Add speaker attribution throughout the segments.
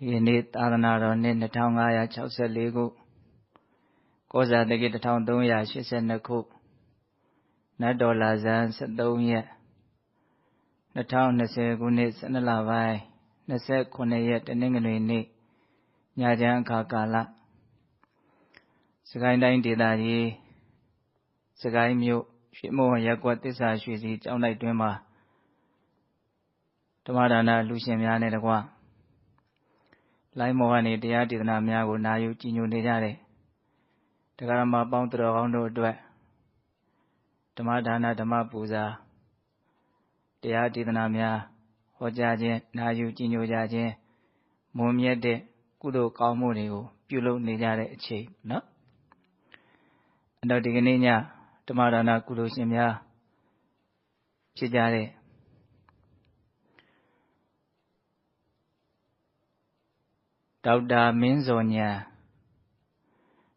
Speaker 1: ဒီနေ့သာသနာတော်နှစ်2564ခုကောဇာတက္ကီ1382ခုနတ်တော်လာဇန်13ရက်2020ခုနှစ်12လပိုင်း29ရက်တနင်္ဂနွေနေ့ညချမ်းအခါကာလစကိုင်းတိုင်းဒေသကြီးစကိုင်းမြို့ရွှေမုံရပ်ကွက်သစ္စာရွှေစီကျောင်းတိုက်တွင်မှာဓမ္မဒါနလူရှင်များနဲ့တကွလိုင်းမော်ကနေတရားဒေသနာများကိုနာယူကြည်ညိုနေကြတဲ့တရားဓမ္မပေါင်းတော်ကောင်းတို့အတွက်ဓမ္မဒါနဓမ္မပူဇာတရားဒေသနာများဟောကြားခြင်းနာယူကြည်ညိုကြခြင်းမွန်မြတ်တဲ့ကုသိုလ်ကောင်းမှုတွေကိုပြုလုပ်နေကြတဲ့အချိန်နော်အဲ့တော့ဒီကနေ့ညဓမ္မဒါနကုသိုလ်ရှင်များဖြစ်ကြတဲ့ဒေါက်တာမင်းဇော်ညာ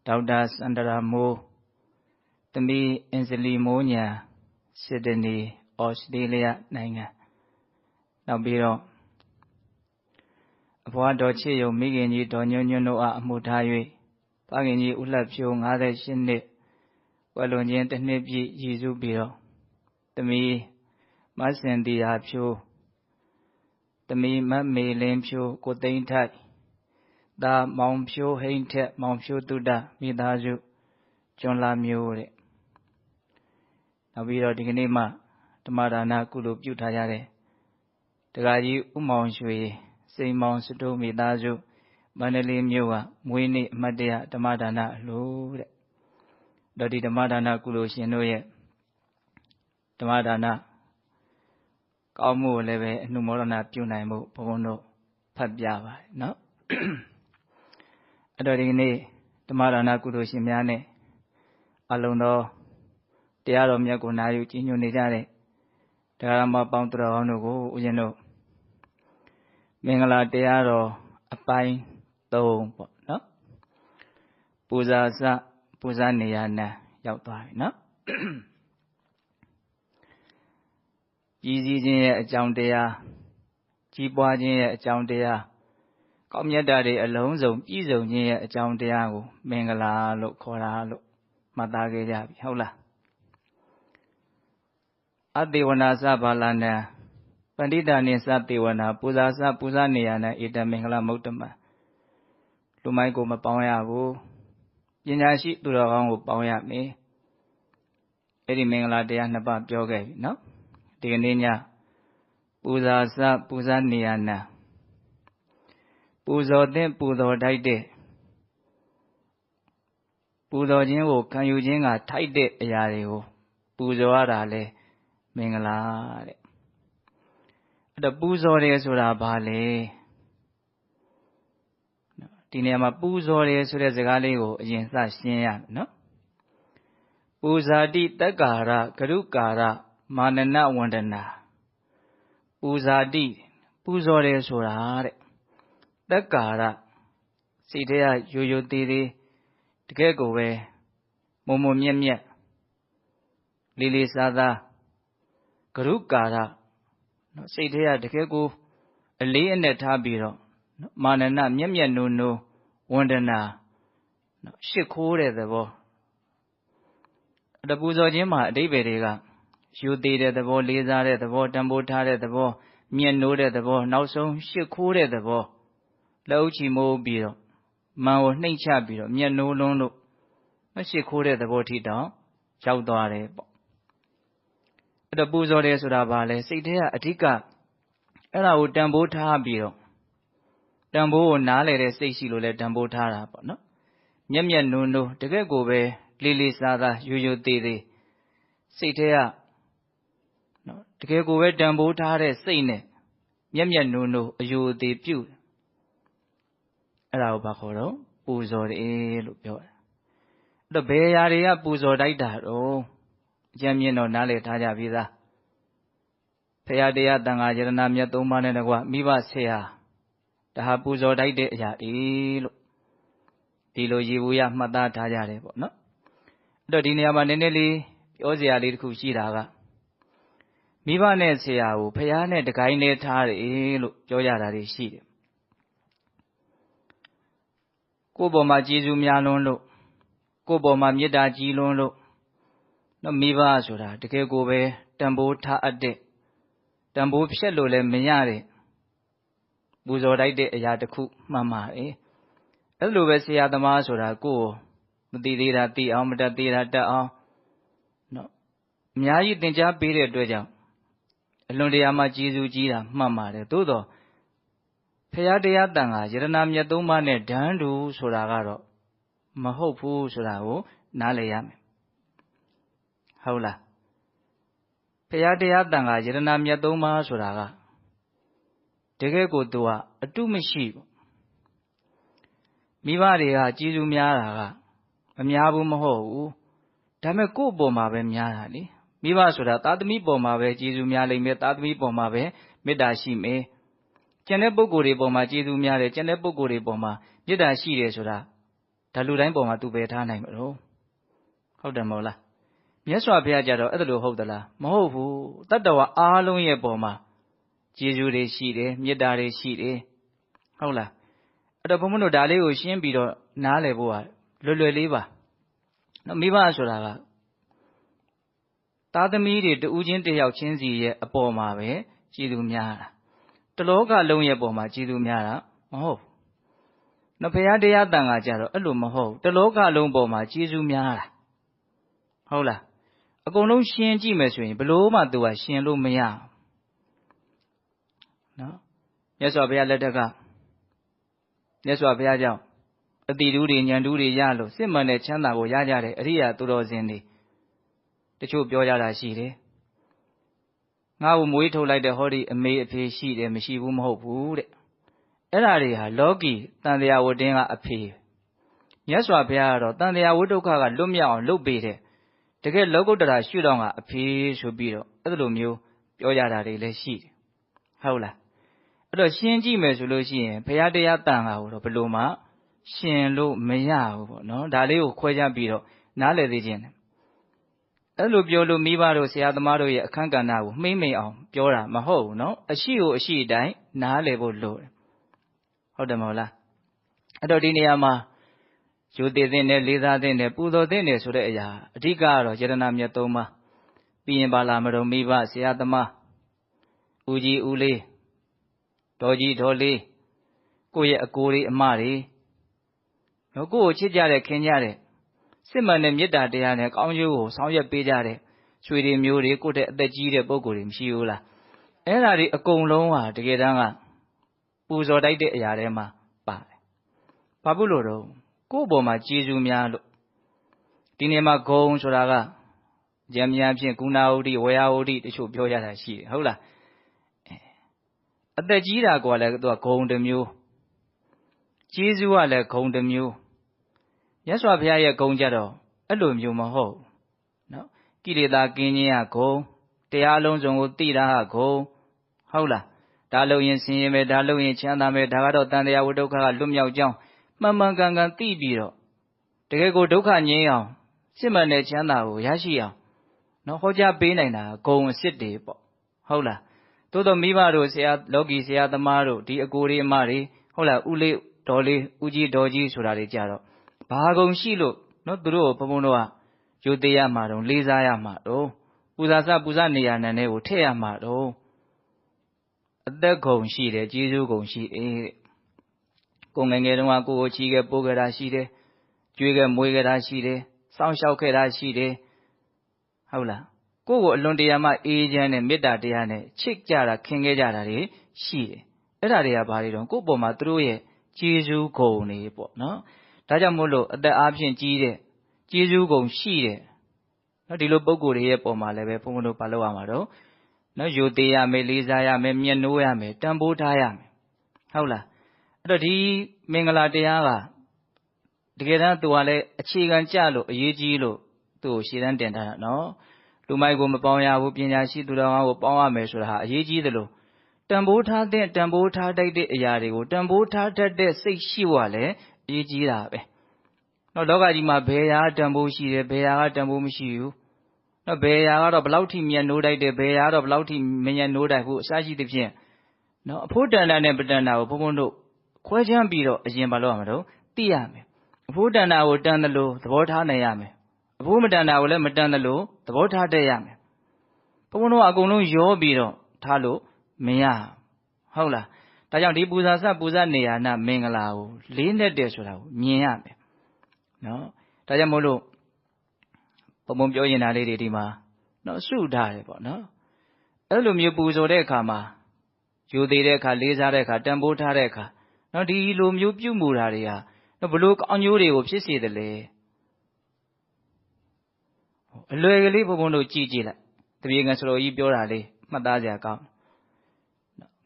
Speaker 1: ဒေါက်တာစန္ဒရာမိုးသမီးအင်ဇလီမိုးညာစစ်ဒနီဩစတြေးလျနိုင်ငံနောက်ပြီးတော့အဖွားတော်ချစ်ယုံမိခင်ကြီးဒေါ်ညွန့်ညွန့်တို့အားအမှုထား၍ဖခင်ကြီးဦးလှဖြိုး58နှစ်ဝယ်လွန်ခြင်းတစ်နှစ်ပြည့်ရည်စုပြီးတော့သမီးမဆင်တီယာဖြိုးသမီးမမေလင်းဖြိုးကိုသိန်းထိုက်ဒါမောင်ဖြိုးဟိန်းထက်မောင်ဖြိုးတုဒ္ဒမိသားစုကျွန်းလာမျိုးတဲ့နောက်ပြီးတော့ဒီကနေ့မှဓမ္မဒါနကုသိုလ်ပြုထားကြတဲ့ဒကာကြီးဦးမောင်ရွှေစိန်မောင်စတိုးမိသားစုမန္တလေးမြို့ကမွေးနေ့အမှတ်တရဓမ္မဒါနအလို့တဲ့တော့ဒီဓမ္မဒါနကုသိုလ်ရှင်တို့ရဲ့ဓမ္မဒါနကောင်းမှုကိုလည်းပဲအနှုမောဒနာပြုနိုင်မှုဘုန်းဘုန်းတို့ဖတ်ပြပါတယ်နော်အဲ့တော့ဒီနေ့ဓမ္မဒါနကုသိုလ်ရှင်များနဲ့အလုံးသောတရားတော်မြတ်ကိုနာယူကြည်ညိုနေကြတဲ့တရားဓမ္မပေါင်းတော်ကောင်းတို့ကိုဦးဇင်းတို့မင်္ဂလာတရားတော်အပိုင်း3ပေါ့နော်ပူဇာစပူဇာနေရနံရောက်သွားပြီနော်ကြီးစည်းခြင်းရဲ့အကြောင်းတရားကြီးပွားခြင်းရဲ့အကြောင်းတရားကောင်းမြတ်တာတွေအလုံးစုံပြည့်စုံခြင်းရဲ့အကြောင်းတရားကိုမင်္ဂလာလို့ခေါ်တာလို့မှတ်သားခဲ့ကြပြီဟုတ်လားအတေဝနာသဘာလနံပန္တိတာနိသတေဝနာပူဇာစပူဇာနေရနံဧတမင်္ဂလမုဒ္ဓမလူမိုက်ကိုမပေါင်းရဘူးပညာရှိသူတော်ကောင်းကိုပေါင်းရမယ်အဲ့ဒီမင်္ဂလာတရားနှစ်ပါးပြောခဲ့ပြီနော်ဒီကနေ့ညပူဇာစပူဇာနေရနံပူဇော်တဲ့ပူဇော်ထိုက်တဲ့ပူဇော်ခြင်းကိုခံယူခြင်းကထိုက်တဲ့အရာတွေကိုပူဇော်ရတာလေမင်္ဂလာတဲ့အဲ့တော့ပူဇော်တယ်ဆိုတာဘာလဲဒီနေရာမှာပူဇော်တယ်ဆိုတဲ့စကားလေးကိုအရင်စရှင်းရမယ်နော်ပူဇာတိတက္ကာရဂရုကာရမာနနဝန္ဒနာပူဇာတိပူဇော်တယ်ဆိုတာတဲ့တက္ကာရစိတ်ထဲကရိုးရိုးသေးသေးတကယ်ကိုပဲမုံမုံမြက်မြက်လေးလေးစားစားဂရုကာရနော်စိတ်ထဲကတကယ်ကိုအလေးအနက်ထားပြီးတော့မာနနမြက်မြက်နိုးနိုးဝန္ဒနာနော်ရှ िख ိုးတဲ့သဘောအပူဇော်ခြင်းမှာအဓိပ္ပာယ်တွေကယူသေးတဲ့သဘောလေးစားတဲ့သဘောတန်ဖိုးထားတဲ့သဘောမြတ်နိုးတဲ့သဘောနောက်ဆုံးရှ िख ိုးတဲ့သဘောလက်ဥချီမိုးပြီးတော့မန်ကိုနှိမ့်ချပြီးတော့မြတ်နိုးလုံးလို့ရှ िख ိုးတဲ့သဘောထိတောင်ရောက်သွားတယ်ပေါ့အဲ့တော့ပူဇော်တယ်ဆိုတာဘာလဲစိတ်ထဲကအဓိကအဲ့ဒါကိုတန်ဖိုးထားပြီးတော့တန်ဖိုးကိုနားလေတဲ့စိတ်ရှိလို့လဲတန်ဖိုးထားတာပေါ့နော်မြက်မြက်နိုးနိုးတကယ့်ကိုပဲလေးလေးစားစားရိုးရိုးသေးသေးစိတ်ထဲကနော်တကယ်ကိုပဲတန်ဖိုးထားတဲ့စိတ်နဲ့မြက်မြက်နိုးနိုးအယိုသေးပြုတ်အဲ့ဒါကိုဘာခေါ်တော့ပူဇော်တယ်လို့ပြောတယ်အဲ့တော့ဘယ်အရာတွေကပူဇော်တိုက်တာတော့အကျဉ်းမြင့်တော့နားလည်ထားကြပြီသားဖရာတရားတန်ခါယရဏမြတ်၃ပါးနဲ့တကွမိဘဆရာဒါဟာပူဇော်တိုက်တဲ့အရာတွေလို့ဒီလိုရေဘူးရမှတ်သားထားကြတယ်ပေါ့နော်အဲ့တော့ဒီနေရာမှာနည်းနည်းလေးပြောစရာလေးတစ်ခုရှိတာကမိဘနဲ့ဆရာကိုဖရာနဲ့တကိုင်းနဲ့ထားတယ်လို့ပြောကြတာတွေရှိတယ် ကိုယ့်ပေါ်မှာကျေးဇူးများလွန်းလို့ကိုယ့်ပေါ်မှာမေတ္တာကြီးလွန်းလို့နော်မိဘဆိုတာတကယ်ကိုပဲတန်ဖိုးထားအပ်တဲ့တန်ဖိုးဖြတ်လို့လည်းမရတဲ့ပူဇော်တိုက်တဲ့အရာတစ်ခုမှန်ပါတယ်အဲ့လိုပဲဆရာသမားဆိုတာကိုယ်မသိသေးတာသိအောင်မတတ်သေးတာတတ်အောင်နော်အများကြီးသင်ကြားပေးတဲ့အတွက်ကြောင့်အလွန်တရာမှကျေးဇူးကြီးတာမှန်ပါတယ်သို့တော့ဖရာတရားတန်ခါယရဏမြတ်သုံးပါးနဲ့ဓာန်တူဆိုတာကတော့မဟုတ်ဘူးဆိုတာကိုနားလည်ရမယ်ဟုတ်လားဖရာတရားတန်ခါယရဏမြတ်သုံးပါးဆိုတာကတကယ်ကိုသူကအတုမရှိဘူးမိဘတွေကကျေးဇူးများတာကမများဘူးမဟုတ်ဘူးဒါပေမဲ့ကိုယ့်အပေါ်မှာပဲများတာလေမိဘဆိုတာသားသမီးပေါ်မှာပဲကျေးဇူးများလိမ့်မယ်သားသမီးပေါ်မှာပဲမေတ္တာရှိမယ်ကျန်တဲ့ပုဂ္ဂိုလ်တွေပေါ်မှာကျေးဇူးများတယ်ကျန်တဲ့ပုဂ္ဂိုလ်တွေပေါ်မှာမေတ္တာရှိတယ်ဆိုတာဒါလူတိုင်းပေါ်မှာသူပဲထားနိုင်မလို့ဟုတ်တယ်မဟုတ်လားမြတ်စွာဘုရားကြတော့အဲ့ဒါလိုဟုတ်သလားမဟုတ်ဘူးတတ္တဝါအားလုံးရဲ့ပေါ်မှာကျေးဇူးတွေရှိတယ်မေတ္တာတွေရှိတယ်ဟုတ်လားအဲ့တော့ဘုန်းဘုန်းတို့ဒါလေးကိုရှင်းပြီးတော့နားလည်ဖို့ကလွယ်လွယ်လေးပါနော်မိဘဆိုတာကသားသမီးတွေတူးချင်းတယောက်ချင်းစီရဲ့အပေါ်မှာပဲကျေးဇူးများတာတလောကလုံးရဲ့ပေါ်မှာကျေးဇူးများတာမဟုတ်ဘူးနော်ဘုရားတရားတန်ခါကြတော့အဲ့လိုမဟုတ်တလောကလုံးပေါ်မှာကျေးဇူးများတာဟုတ်လားအကုန်လုံးရှင်းကြည့်မယ်ဆိုရင်ဘလို့မှသူကရှင်းလို့မရနော်မြတ်စွာဘုရားလက်ထက်ကမြတ်စွာဘုရားကြောင့်အတိတူးတွေဉာဏ်တူးတွေရလို့စစ်မှန်တဲ့ချမ်းသာကိုရကြတဲ့အရိယာသူတော်စင်တွေတချို့ပြောကြတာရှိတယ်ငါ့ကိုမွေးထုတ်လိုက်တဲ့ဟောဒီအမေအဖေရှိတယ်မရှိဘူးမဟုတ်ဘူးတဲ့အဲ့ဒါတွေဟာလောကီတန်တရားဝတ္တင်းကအဖေမြတ်စွာဘုရားကတော့တန်တရားဝတ္ဒုက္ခကလွတ်မြောက်အောင်လုပ်ပေးတဲ့တကယ်လောကုတ္တရာရှုတော့ကအဖေဆိုပြီးတော့အဲ့လိုမျိုးပြောကြတာတွေလည်းရှိတယ်ဟုတ်လားအဲ့တော့ရှင်းကြည့်မယ်ဆိုလို့ရှိရင်ဘုရားတရားတန်ခါကိုတော့ဘယ်လိုမှရှင်လို့မရဘူးပေါ့နော်ဒါလေးကိုခွဲခြားပြီးတော့နားလည်သေးခြင်းအဲ့လိုပြောလို့မိဘတို့ဆရာသမားတို့ရဲ့အခန်းကဏ္ဍကိုမှိမ့်မိန်အောင်ပြောတာမဟုတ်ဘူးနော်အရှိကိုအရှိတိုင်းနားလည်ဖို့လိုတယ်ဟုတ်တယ်မဟုတ်လားအဲ့တော့ဒီနေရာမှာယူတည်တဲ့နဲ့လေးစားတဲ့နဲ့ပူဇော်တဲ့နဲ့ဆိုတဲ့အရာအဓိကကတော့ယရဏမြတ်သုံးပါးပြီးရင်ပါလာမတော်မိဘဆရာသမားဦးကြီးဦးလေးတော်ကြီးတော်လေးကိုယ့်ရဲ့အကိုတွေအမတွေနော်ကိုယ့်ကိုချစ်ကြတဲ့ခင်ကြတဲ့စစ်မှန်တဲ့မေတ္တာတရားနဲ့ကောင်းကျိုးကိုဆောင်ရွက်ပေးကြတဲ့ဆွေတွေမျိုးတွေကိုယ့်တဲ့အသက်ကြီးတဲ့ပုဂ္ဂိုလ်တွေမရှိဘူးလားအဲ့ဒါတွေအကုန်လုံးဟာတကယ်တမ်းကပူဇော်တိုက်တဲ့အရာတွေမှာပါတယ်ဘာဖြစ်လို့တော့ကိုယ့်အပေါ်မှာကျေးဇူးများလို့ဒီနေ့မှာဂုံဆိုတာကဉာဏ်များဖြင့်ကုဏဝုဒ္ဓိဝေယဝုဒ္ဓိတချို့ပြောကြတာရှိတယ်ဟုတ်လားအသက်ကြီးတာကလည်းသူကဂုံတစ်မျိုးကျေးဇူးကလည်းဂုံတစ်မျိုးမြတ်စွာဘုရားရဲ့ဂုံကြတော့အဲ့လိုမျိုးမဟုတ်နော်ကိလေသာကင်းခြင်းကဂုံတရားလုံးစုံကိုသိတာကဂုံဟုတ်လားဒါလို့ရင်ဆင်းရဲမယ်ဒါလို့ရင်ချမ်းသာမယ်ဒါကတော့တန်တရားဝိဒုက္ခကလွတ်မြောက်ကြောင်းမှန်မှန်ကန်ကန်သိပြီးတော့တကယ်ကိုဒုက္ခငြိမ်းအောင်စစ်မှန်တဲ့ချမ်းသာကိုရရှိအောင်နော်ဟောကြားပေးနိုင်တာဂုံအစ်စ်တွေပေါ့ဟုတ်လားသို့တော့မိဘတို့ဆရာလောကီဆရာသမားတို့ဒီအကိုတွေအမတွေဟုတ်လားဦးလေးဒေါ်လေးဦးကြီးဒေါ်ကြီးဆိုတာတွေကြတော့ဘာဂုံရှိလို့နော်သူတို့ကိုဘုံဘုံတို့ကယူသေးရမှာတော့လေးစားရမှာတော့ပူဇာစပူဇနေရနံနဲ့ကိုထည့်ရမှာတော့အသက်ဂုံရှိတယ်ကျေးဇူးဂုံရှိတဲ့ကိုငယ်ငယ်တုန်းကကိုချီခဲ့ပိုးခဲ့တာရှိတယ်ကျွေးခဲ့မွေးခဲ့တာရှိတယ်စောင့်ရှောက်ခဲ့တာရှိတယ်ဟုတ်လားကိုအလွန်တရာမှအေးချမ်းတဲ့မေတ္တာတရားနဲ့ချစ်ကြတာခင်ခဲ့ကြတာတွေရှိတယ်အဲ့ဒါတွေကဘာတွေတော့ကိုယ့်ပေါ်မှာသူတို့ရဲ့ကျေးဇူးဂုံတွေပေါ့နော်ဒါကြောင့်မို့လို့အသက်အားဖြင့်ကြီးတဲ့ကျေးဇူးဂုံရှိတဲ့နော်ဒီလိုပုံကိုယ်တွေရဲ့ပုံမှာလည်းပဲဘုန်းဘုန်းတို့ဘာလုပ်ရမှာတော့နော်ယူသေးရမယ်လေးစားရမယ်မျက်နှိုးရမယ်တန်ဖိုးထားရမယ်ဟုတ်လားအဲ့တော့ဒီမင်္ဂလာတရားကတကယ်တမ်းသူကလည်းအခြေခံကြလို့အရေးကြီးလို့သူ့ကိုရှေ့တန်းတင်ထားတာနော်လူမိုက်ကိုမပေါင်းရဘူးပညာရှိသူတော်ကောင်းကိုပေါင်းရမယ်ဆိုတာဟာအရေးကြီးသလိုတန်ဖိုးထားတဲ့တန်ဖိုးထားတတ်တဲ့အရာတွေကိုတန်ဖိုးထားတတ်တဲ့စိတ်ရှိဖို့ကလည်းအရေးကြီးတာပဲနော်လောကကြီးမှာဘယ်ဟာတန်ဖိုးရှိတယ်ဘယ်ဟာကတန်ဖိုးမရှိဘူးနော်ဘယ်ဟာကတော့ဘလောက်ထိမြတ်နိုးတိုက်တယ်ဘယ်ဟာကတော့ဘလောက်ထိမမြတ်နိုးတိုက်ဘူးအစရှိသဖြင့်နော်အဖို့တန်တာနဲ့ပတန်တာကိုဘုံဘုံတို့ခွဲခြမ်းပြီးတော့အရင်ဘာလို့ရမှာတော့သိရမယ် အဖိုးတန်တာကိုတန်တယ်လို့သဘောထားနိုင်ရမယ်အဖိုးမတန်တာကိုလည်းမတန်တယ်လို့သဘောထားတတ်ရမယ်ဘုန်းဘုန်းတို့ကအကုန်လုံးရောပြီးတော့ထားလို့မရဟုတ်လားဒါကြောင့်ဒီပူဇာစပူဇာနေရနာမင်္ဂလာကိုလေးနဲ့တည်းဆိုတာကိုမြင်ရမယ်နော်ဒါကြောင့်မို့လို့ဘုံဘုံပြောရင်တာလေးတွေဒီမှာနော်စုထားတယ်ပေါ့နော်အဲ့လိုမျိုးပူဇော်တဲ့အခါမှာယူသေးတဲ့အခါလေးစားတဲ့အခါတန်ဖိုးထားတဲ့အခါနော်ဒီလိုမျိုးပြုမှုတာတွေဟာနော်ဘလို့ကောင်းကျိုးတွေကိုဖြစ်စေတယ်လေအလွယ်ကလေးဘုံဘုံတို့ကြည့်ကြည့်လိုက်တပြေငယ်စတော်ကြီးပြောတာလေးမှတ်သားစရာကောင်း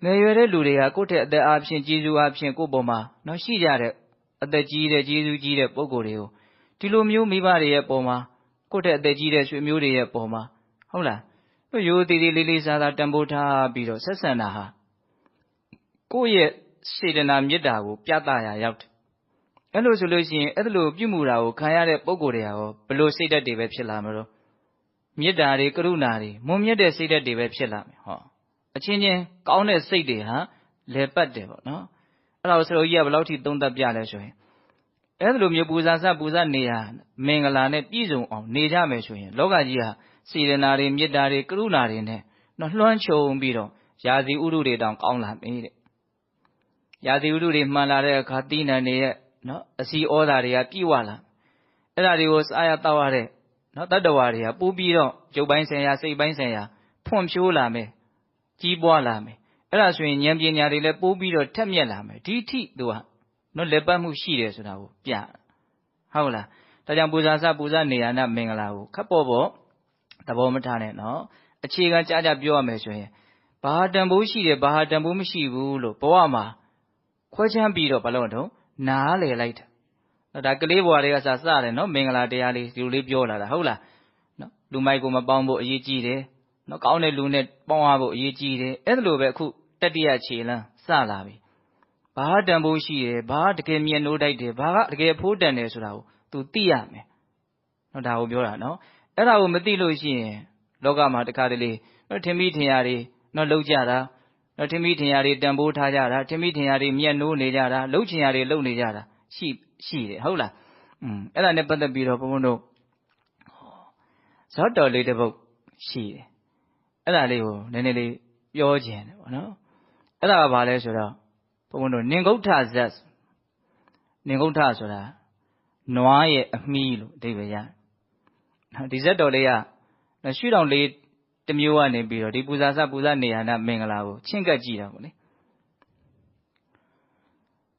Speaker 1: ငယ်ရွယ်တဲ့လူတွေကကိုယ့်ထက်အသက်အားဖြင့်ကျေးဇူးအားဖြင့်ကိုယ့်ပေါ်မှာနော်ရှိကြတဲ့အသက်ကြီးတဲ့ကျေးဇူးကြီးတဲ့ပုဂ္ဂိုလ်တွေကိုဒီလိုမျိုးမိဘတွေရဲ့ပုံမှာကိုယ့်ထက်အသက်ကြီးတဲ့ဆွေမျိုးတွေရဲ့ပုံမှာဟုတ်လားတို့ရိုးသေးသေးလေးလေးစားစားတန်ဖိုးထားပြီးတော့ဆက်ဆံတာဟာကိုယ့်ရဲ့စေတနာမေတ္တာကိုပြသရာရောက်တယ်အဲ့လိုဆိုလို့ရှိရင်အဲ့လိုပြုမှုတာကိုခံရတဲ့ပုဂ္ဂိုလ်တွေဟာဘလို့စိတ်ဓာတ်တွေပဲဖြစ်လာမလို့မေတ္တာတွေကရုဏာတွေမွန်မြတ်တဲ့စိတ်ဓာတ်တွေပဲဖြစ်လာမယ်ဟောအချင်းချင်းကောင်းတဲ့စိတ်တွေဟာလဲပတ်တယ်ပေါ့နော်အဲ့ဒါကိုဆရာကြီးကဘယ်လောက်ထိသုံးသပ်ပြလဲဆိုရင်အဲ့လိုမျိုးပူဇာစပူဇာနေရမင်္ဂလာနဲ့ပြည့်စုံအောင်နေကြမယ်ဆိုရင်လောကကြီးဟာစေတနာတွေမေတ္တာတွေကရုဏာတွေနဲ့နော်လွှမ်းခြုံပြီးတော့ရာဇီဥတုတွေတောင်ကောင်းလာပြီတဲ့ရာသီဥတုတွေမှန်လာတဲ့အခါတိနံတွေရဲ့နော်အစီဩဇာတွေကပြည့်ဝလာအဲ့ဒါတွေကိုစားရတောက်ရတဲ့နော်တတ္တဝါတွေကပိုးပြီးတော့ရုပ်ပိုင်းဆိုင်ရာစိတ်ပိုင်းဆိုင်ရာဖွံ့ဖြိုးလာမယ်ကြီးပွားလာမယ်အဲ့ဒါဆိုရင်ဉာဏ်ပညာတွေလည်းပိုးပြီးတော့ထက်မြက်လာမယ်ဒီထိသူကနော်လက်ပတ်မှုရှိတယ်ဆိုတာကိုပြဟုတ်လားဒါကြောင့်ပူဇာစပူဇာနေရနာမင်္ဂလာကိုခပ်ပေါ်ပေါ်သဘောမထားနဲ့နော်အခြေခံကြကြပြောရမယ်ဆိုရင်ဘာတန်ဖိုးရှိတယ်ဘာတန်ဖိုးမရှိဘူးလို့ဘဝမှာခွဲခြမ်းပြီးတော့ဘာလို့တော့နားလေလိုက်တာဒါကလေးဘဝတွေကစတယ်နော်မင်္ဂလာတရားလေးဒီလိုလေးပြောလာတာဟုတ်လားနော်လူမိုက်ကိုမပေါင်းဖို့အရေးကြီးတယ်နော်ကောင်းတဲ့လူနဲ့ပေါင်းရဖို့အရေးကြီးတယ်အဲ့ဒါလိုပဲအခုတတိယခြေလမ်းစလာပြီဘာတန်ဖိုးရှိတယ်ဘာတကယ်မြတ်နိုးတိုက်တယ်ဘာကတကယ်ဖိုးတန်တယ်ဆိုတာကို तू သိရမယ်နော်ဒါကိုပြောတာနော်အဲ့ဒါကိုမသိလို့ရှိရင်လောကမှာတခါတလေနော်ထင်မိထင်ရတွေနော်လှုပ်ကြတာနော်ထင်မိထင်ရတွေတန်ဖိုးထားကြတာထင်မိထင်ရတွေမြတ်နိုးနေကြတာလှုပ်ချင်ရတွေလှုပ်နေကြတာရှိတယ်ဟုတ်လားအဲ့ဒါနဲ့ပတ်သက်ပြီးတော့ဘုန်းဘုန်းတို့ဇောတော်လေးတစ်ပုဒ်ရှိတယ်အဲ့ဒါလေးကိုနည်းနည်းလေးပြောခြင်းတယ်ပေါ့နော်အဲ့ဒါကဘာလဲဆိုတော့ဘုန်းဘုန်းတို့နင်္ဂုဋ္ဌဇတ်နင်္ဂုဋ္ဌဆိုတာနွားရဲ့အမီးလို့အဓိပ္ပာယ်ရတယ်ဒီဇတ်တော်လေးကရှုထောင့်လေးတစ်မျိုးကနေပြီးတော့ဒီပူဇာစပူဇာနေရနာမင်္ဂလာကိုချင့်ကပ်ကြည့်တာပေါ့လေ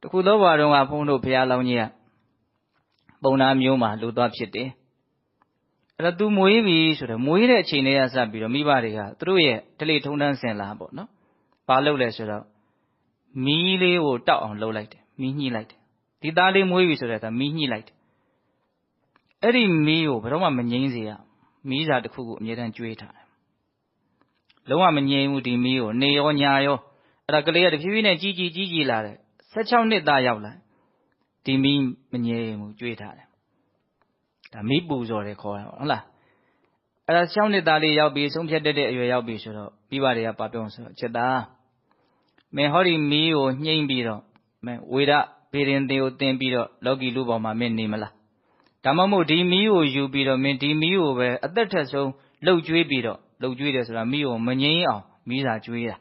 Speaker 1: တခုသောဘဝတုန်းကဘုန်းတို့ဘုရားလောင်းကြီးကပုံနာမျိုးမှာလူသွားဖြစ်တယ်အဲ့တော့သူမွေးပြီဆိုတော့မွေးတဲ့အချိန်လေးကစပြီးတော့မိဘတွေကသူတို့ရဲ့ဓလေ့ထုံးတမ်းစင်လာပေါ့နော်ဘာလုပ်လဲဆိုတော့မီးလေးကိုတောက်အောင်လုပ်လိုက်တယ်မီးညှိလိုက်တယ်ဒီသားလေးမွေးပြီဆိုတော့မီးညှိလိုက်တယ်အဲ့ဒီမီးကိုဘယ်တော့မှမငြိမ်းစေရမီးစာတစ်ခုကိုအမြဲတမ်းကျွေးထားတယ်လုံးဝမငြိမ်းဘူးဒီမီးကိုနေရောညာရောအဲ့ဒါကလေးကတဖြည်းဖြည်းနဲ့ကြီးလာတယ်16နှစ်သားရောက်လာဒီမီးမငြိမ်းဘူးကျွေးထားတယ်ဒါမီးပူဇော်တယ်ခေါ်တာဟုတ်လားအဲ့ဒါ16နှစ်သားလေးရောက်ပြီးဆုံးဖြတ်တဲ့အရွယ်ရောက်ပြီဆိုတော့ပြီးပါတွေကပါပြောဆိုတော့ချက်သားမင်းဟောဒီမီးကိုညှိမ့်ပြီးတော့မင်းဝေဒဘေရင်တေကိုတင်ပြီးတော့လောကီလူပေါ်မှာမင်းနေမလားဒါမှမဟုတ်ဒီမီးကိုယူပြီးတော့မင်းဒီမီးကိုပဲအသက်ထက်ဆုံးလှုပ်ကျွေးပြီးတော့လှုပ်ကျွေးတယ်ဆိုတာမီးကိုမငြိမ်းအောင်မီးစာကျွေးတာ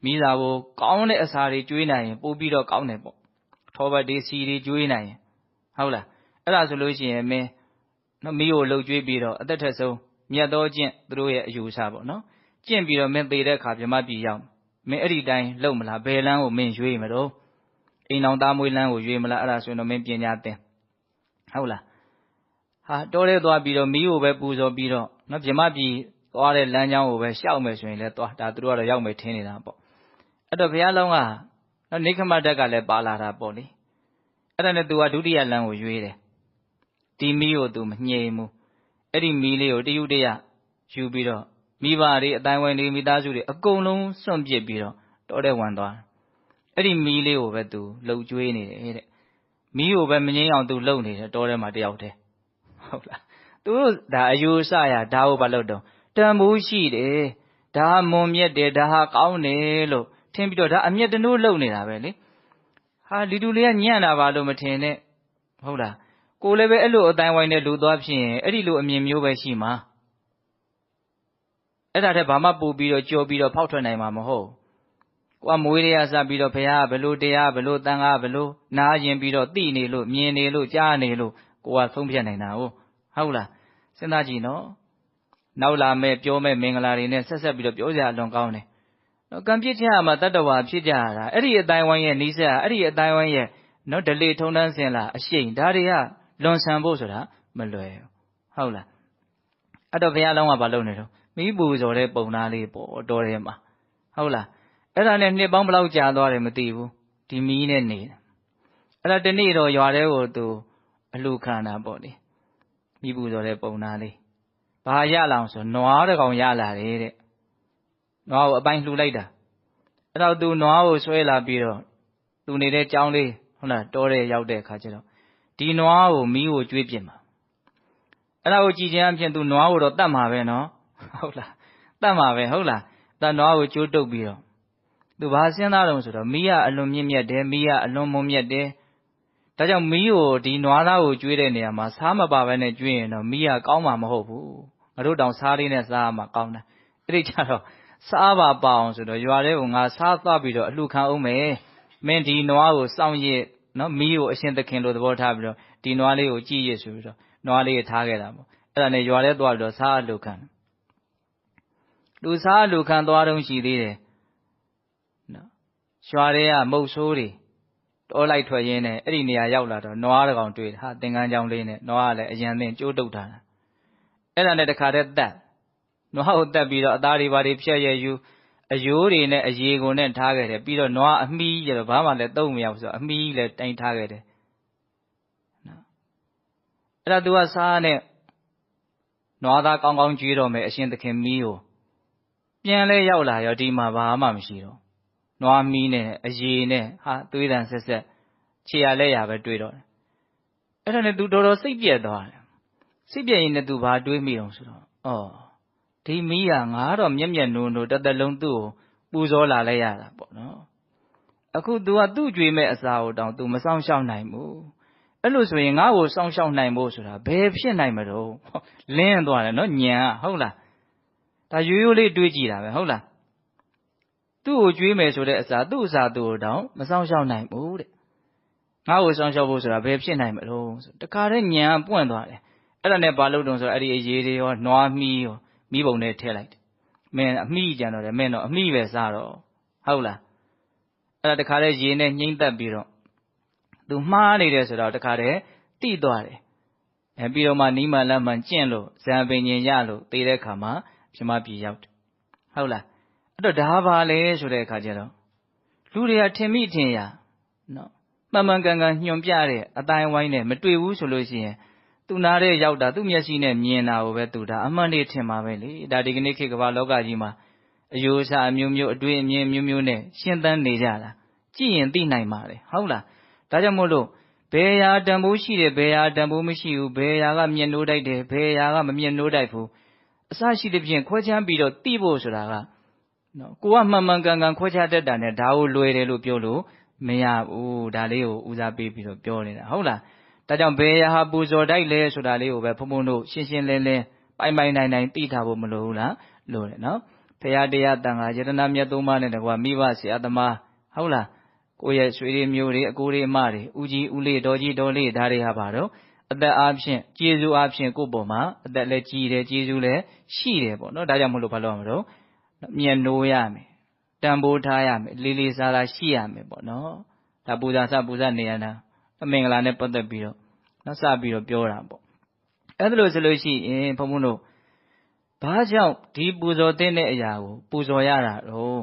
Speaker 1: မီးစာကိုကောင်းတဲ့အစာတွေကျွေးနိုင်ရင်ပို့ပြီးတော့ကောင်းတယ်ပေါ့ထောပတ်တွေစီတွေကျွေးနိုင်ရင်ဟုတ်လားအဲ့ဒါဆိုလို့ရှိရင်မင်းနော်မီးကိုလှုပ်ကျွေးပြီးတော့အသက်ထက်ဆုံးမြတ်သောကျင့်သူတို့ရဲ့အယူအဆပေါ့နော်ကျင့်ပြီးတော့မင်းသေတဲ့အခါဗြဟ္မပြည်ရောက်မင်းအဲ့ဒီတိုင်းလှုပ်မလားဘယ်လမ်းကိုမင်းရွေးမလို့အိမ်တော်သားမွေးလမ်းကိုရွေးမလားအဲ့ဒါဆိုရင်တော့မင်းပညာသင်ဟုတ်လားဟာတော်ရဲသွားပြီးတော့မီးကိုပဲပူဇော်ပြီးတော့နော်ဗြဟ္မပြည်သွားတဲ့လမ်းကြောင်းကိုပဲရှောက်မယ်ဆိုရင်လည်းသွားဒါသူတို့ကတော့ရောက်မယ်ထင်နေတာပေါ့အဲ့တော့ဘုရားလောင်းကနော်နိခမတ္တကလည်းပါလာတာပေါ့လေအဲ့ဒါနဲ့သူကဒုတိယလမ်းကိုရွေးတယ်ဒီမီးကိုသူမညှိဘူးအဲ့ဒီမီးလေးကိုတယူတရယူပြီးတော့မိဘတွေအတိုင်းဝိုင်းတွေမိသားစုတွေအကုန်လုံးစွန့်ပစ်ပြီးတော့တောထဲဝင်သွားအဲ့ဒီမီးလေးကိုပဲသူလှုပ်ကျွေးနေတယ်တဲ့မီးကိုပဲမငြိမ်းအောင်သူလှုပ်နေတယ်တောထဲမှာတယောက်တည်းဟုတ်လားသူတို့ဒါအယူဆရဒါကိုဘာလို့တော့တန်ဖိုးရှိတယ်ဒါမွန်မြတ်တယ်ဒါဟာကောင်းတယ်လို့ထင်ပြီးတော့ဒါအမျက်တနိုးလှုပ်နေတာပဲလေဟာဒီတူလေးကညံ့တာပါလို့မထင်နဲ့ဟုတ်လား ကိုလည်းပဲအဲ့လိုအတိုင်းဝိုင်းနဲ့လူသွားဖြစ်ရင်အဲ့ဒီလိုအမြင်မျိုးပဲရှိမှာအဲ့ဒါတည်းဘာမှပို့ပြီးတော့ကြော်ပြီးတော့ဖောက်ထွက်နိုင်မှာမဟုတ်ကိုကမွေးတွေကစပြီးတော့ဘုရားဘလို့တရားဘလို့တန်ခါဘလို့နားရင်ပြီးတော့သိနေလို့မြင်နေလို့ကြားနေလို့ကိုကဆုံးဖြတ်နိုင်တာဟုတ်လားစဉ်းစားကြည့်နော်နောက်လာမဲ့ပြောမဲ့မင်္ဂလာတွေနဲ့ဆက်ပြီးတော့ပြောစရာအလွန်ကောင်းတယ်ကံပြစ်ချရမှာတတ္တဝါဖြစ်ကြရတာအဲ့ဒီအတိုင်းဝိုင်းရဲ့နီးစပ်အဲ့ဒီအတိုင်းဝိုင်းရဲ့နော်ဓလေထုံတန်းစင်လာအရှိန်ဒါတွေကလွန်ဆန်ဖို့ဆိုတာမလွယ်ဟုတ်လားအဲ့တော့ဘုရားလောင်းကဘာလုပ်နေတော့မိပူဇော်တဲ့ပုံသားလေးပေါ့တော်တယ်မှာဟုတ်လားအဲ့ဒါနဲ့နှစ်ပေါင်းဘယ်လောက်ကြာသွားတယ်မသိဘူးဒီမီးနဲ့နေအဲ့ဒါတနေ့တော့ရွာထဲကိုသူအလှခံတာပေါ့လေမိပူဇော်တဲ့ပုံသားလေးဘာရလာအောင်ဆိုနွားတစ်ကောင်ရလာတယ်တဲ့နွားကိုအပိုင်းလှူလိုက်တာအဲ့တော့သူနွားကိုဆွဲလာပြီးတော့သူနေတဲ့ကြောင်းလေးဟုတ်လားတောထဲရောက်တဲ့အခါကျတော့ဒီနွားကိုမီးကိုကျွေးပြစ်မှာအဲ့ဒါကိုကြည်ချင်းအဖြစ်သူနွားကိုတော့တတ်မှာပဲနော်ဟုတ်လားတတ်မှာပဲဟုတ်လားတတ်နွားကိုကျိုးတုပ်ပြီးတော့သူဘာစဉ်းစားတော့ဆိုတော့မီးကအလွန်မြင့်မြတ်တယ်မီးကအလွန်မုံမြတ်တယ်ဒါကြောင့်မီးကိုဒီနွားသားကိုကျွေးတဲ့နေရာမှာစားမပါဘဲနဲ့ကျွေးရင်တော့မီးကကောင်းမှာမဟုတ်ဘူးငါတို့တောင်စားလေးနဲ့စားမှကောင်းတယ်အဲ့ဒီကြတော့စားပါပါအောင်ဆိုတော့ရွာထဲကိုငါစားသွားပြီးတော့အလှခံအောင်မယ်မင်းဒီနွားကိုစောင့်ရစ်နော်မီးကိုအရှင်သခင်လိုသဘောထားပြီးတော့ဒီနွားလေးကိုကြည့်ရစ်ဆိုပြီးတော့နွားလေးထားခဲ့တာပေါ့အဲ့ဒါနဲ့ရွာထဲသွားပြီးတော့စားအလှခံလူစားအလှခံသွားတော့ရှိသေးတယ်နော်ရွာထဲကမုတ်ဆိုးတွေတောလိုက်ထွက်ရင်းနဲ့အဲ့ဒီနေရာရောက်လာတော့နွားတစ်ကောင်တွေ့တယ်ဟာသင်္ကန်းကြောင်လေးနဲ့နွားကလည်းအရန်သင်းကျိုးတုပ်ထားတာအဲ့ဒါနဲ့တခါတည်းတက်နွားကိုတက်ပြီးတော့အသားတွေဘာတွေဖြတ်ရယူအယိုးတွေနဲ့အရေကုန်နဲ့ထားခဲ့တယ်ပြီးတော့နွားအမီးကျတော့ဘာမှလည်းသုံးမရဘူးဆိုတော့အမီးလည်းတိုင်ထားခဲ့တယ်နော်အဲ့ဒါသူကစားနဲ့နွားသားကောင်းကောင်းကျွေးတော့မယ်အရှင်သခင်မီးကိုပြန်လဲရောက်လာရောဒီမှာဘာမှမရှိတော့နွားမီးနဲ့အရေနဲ့ဟာသွေးတန်ဆက်ဆက်ခြေရလက်ရပဲတွေ့တော့တယ်အဲ့ဒါနဲ့သူတော်တော်စိတ်ပြက်သွားတယ်စိတ်ပြက်ရင်လည်းသူဘာတွေးမိအောင်ဆိုတော့ဒီမီးကငါတော့မျက်မျက်နိုးနိုးတစ်သက်လုံးသူ့ကိုပူဇော်လာလိုက်ရတာပေါ့နော်အခု तू ကသူ့ကြွေမဲ့အစာကိုတောင် तू မဆောင်ရှောက်နိုင်ဘူးအဲ့လိုဆိုရင်ငါ့ကိုဆောင်ရှောက်နိုင်ဖို့ဆိုတာဘယ်ဖြစ်နိုင်မလို့လင်းသွားတယ်နော်ညံဟုတ်လားဒါရိုးရိုးလေးတွေးကြည့်တာပဲဟုတ်လားသူ့ကိုကြွေးမယ်ဆိုတဲ့အစာသူ့အစာသူ့ကိုတောင်မဆောင်ရှောက်နိုင်ဘူးတဲ့ငါ့ကိုဆောင်ရှောက်ဖို့ဆိုတာဘယ်ဖြစ်နိုင်မလို့ဆိုတခါတည်းညံပွင့်သွားတယ်အဲ့ဒါနဲ့ဘာလို့တုံးဆိုတော့အဲ့ဒီအရေးတွေရောနွားမီးရောမိဘုံနဲ့ထည့်လိုက်တယ်မင်းအမိကြံတော့တယ်မင်းတော့အမိပဲစားတော့ဟုတ်လားအဲ့ဒါတခါတည်းရေနဲ့ညှိမ့်သက်ပြီးတော့သူမှားနေတယ်ဆိုတော့တခါတည်းတိသွားတယ်ပြီးတော့မှနီးမှလမ်းမှကျင့်လို့ဇံပင်ញင်ရလို့တည်တဲ့ခါမှာပြမပြေရောက်တယ်ဟုတ်လားအဲ့တော့ဒါပါလေဆိုတဲ့အခါကျတော့လူတွေကထင်မိထင်ရနော်မှန်မှန်ကန်ကန်ညွန်ပြတဲ့အတိုင်းဝိုင်းနဲ့မတွေ့ဘူးဆိုလို့ရှိရင်သူနာတဲ့ရောက်တာသူ့မျက်စိနဲ့မြင်တာကိုပဲသူဒါအမှန်လေးထင်ပါပဲလေဒါဒီကနေ့ခေတ်ကမ္ဘာလောကကြီးမှာအယိုးအစားအမျိုးမျိုးအတွေ့အမြင်မျိုးမျိုးနဲ့ရှင်းသန်းနေကြတာကြည့်ရင်သိနိုင်ပါလေဟုတ်လားဒါကြောင့်မို့လို့ဘယ်ရာတန်ဖိုးရှိတယ်ဘယ်ရာတန်ဖိုးမရှိဘူးဘယ်ရာကမြင့်နိုးတိုက်တယ်ဘယ်ရာကမမြင့်နိုးတိုက်ဘူးအစရှိတဲ့ဖြင့်ခွဲခြမ်းပြီးတော့သိဖို့ဆိုတာကနော်ကိုကမှန်မှန်ကန်ကန်ခွဲခြားတတ်တာနဲ့ဒါကိုလွယ်တယ်လို့ပြောလို့မရဘူးဒါလေးကိုဦးစားပေးပြီးတော့ပြောနေတာဟုတ်လားဒါကြောင့်ဘယ်ရာဟာပူဇော်တိုက်လဲဆိုတာလေးကိုပဲဘုံဘုံတို့ရှင်းရှင်းလင်းလင်းပိုင်ပိုင်နိုင်နိုင်သိထားဖို့မလိုဘူးလားလိုတယ်နော်ဘုရားတရားတန်ခါယတနာမြတ်သုံးပါးနဲ့တကွာမိဘဆရာသမားဟုတ်လားကိုယ့်ရဲ့ဆွေတွေမျိုးတွေအကိုတွေအမတွေဦးကြီးဦးလေးတော်ကြီးတော်လေးဒါတွေဟာပါတော့အသက်အားဖြင့်ကျေးဇူးအားဖြင့်ကိုယ့်ပေါ်မှာအသက်လည်းကြီးတယ်ကျေးဇူးလည်းရှိတယ်ပေါ့နော်ဒါကြောင့်မလို့ဘာလို့ရမလို့မြတ်နိုးရမယ်တန်ဖိုးထားရမယ်လေးလေးစားစားရှိရမယ်ပေါ့နော်ဒါပူဇာစပူဇာနေရတာအမင်္ဂလာနဲ့ပတ်သက်ပြီးတော့နောက်စပြီးတော့ပြောတာပေါ့အဲ့ဒါလို့ဆိုလို့ရှိရင်ဘုံဘုံတို့ဘာကြောင့်ဒီပူဇော်တဲ့အရာကိုပူဇော်ရတာတော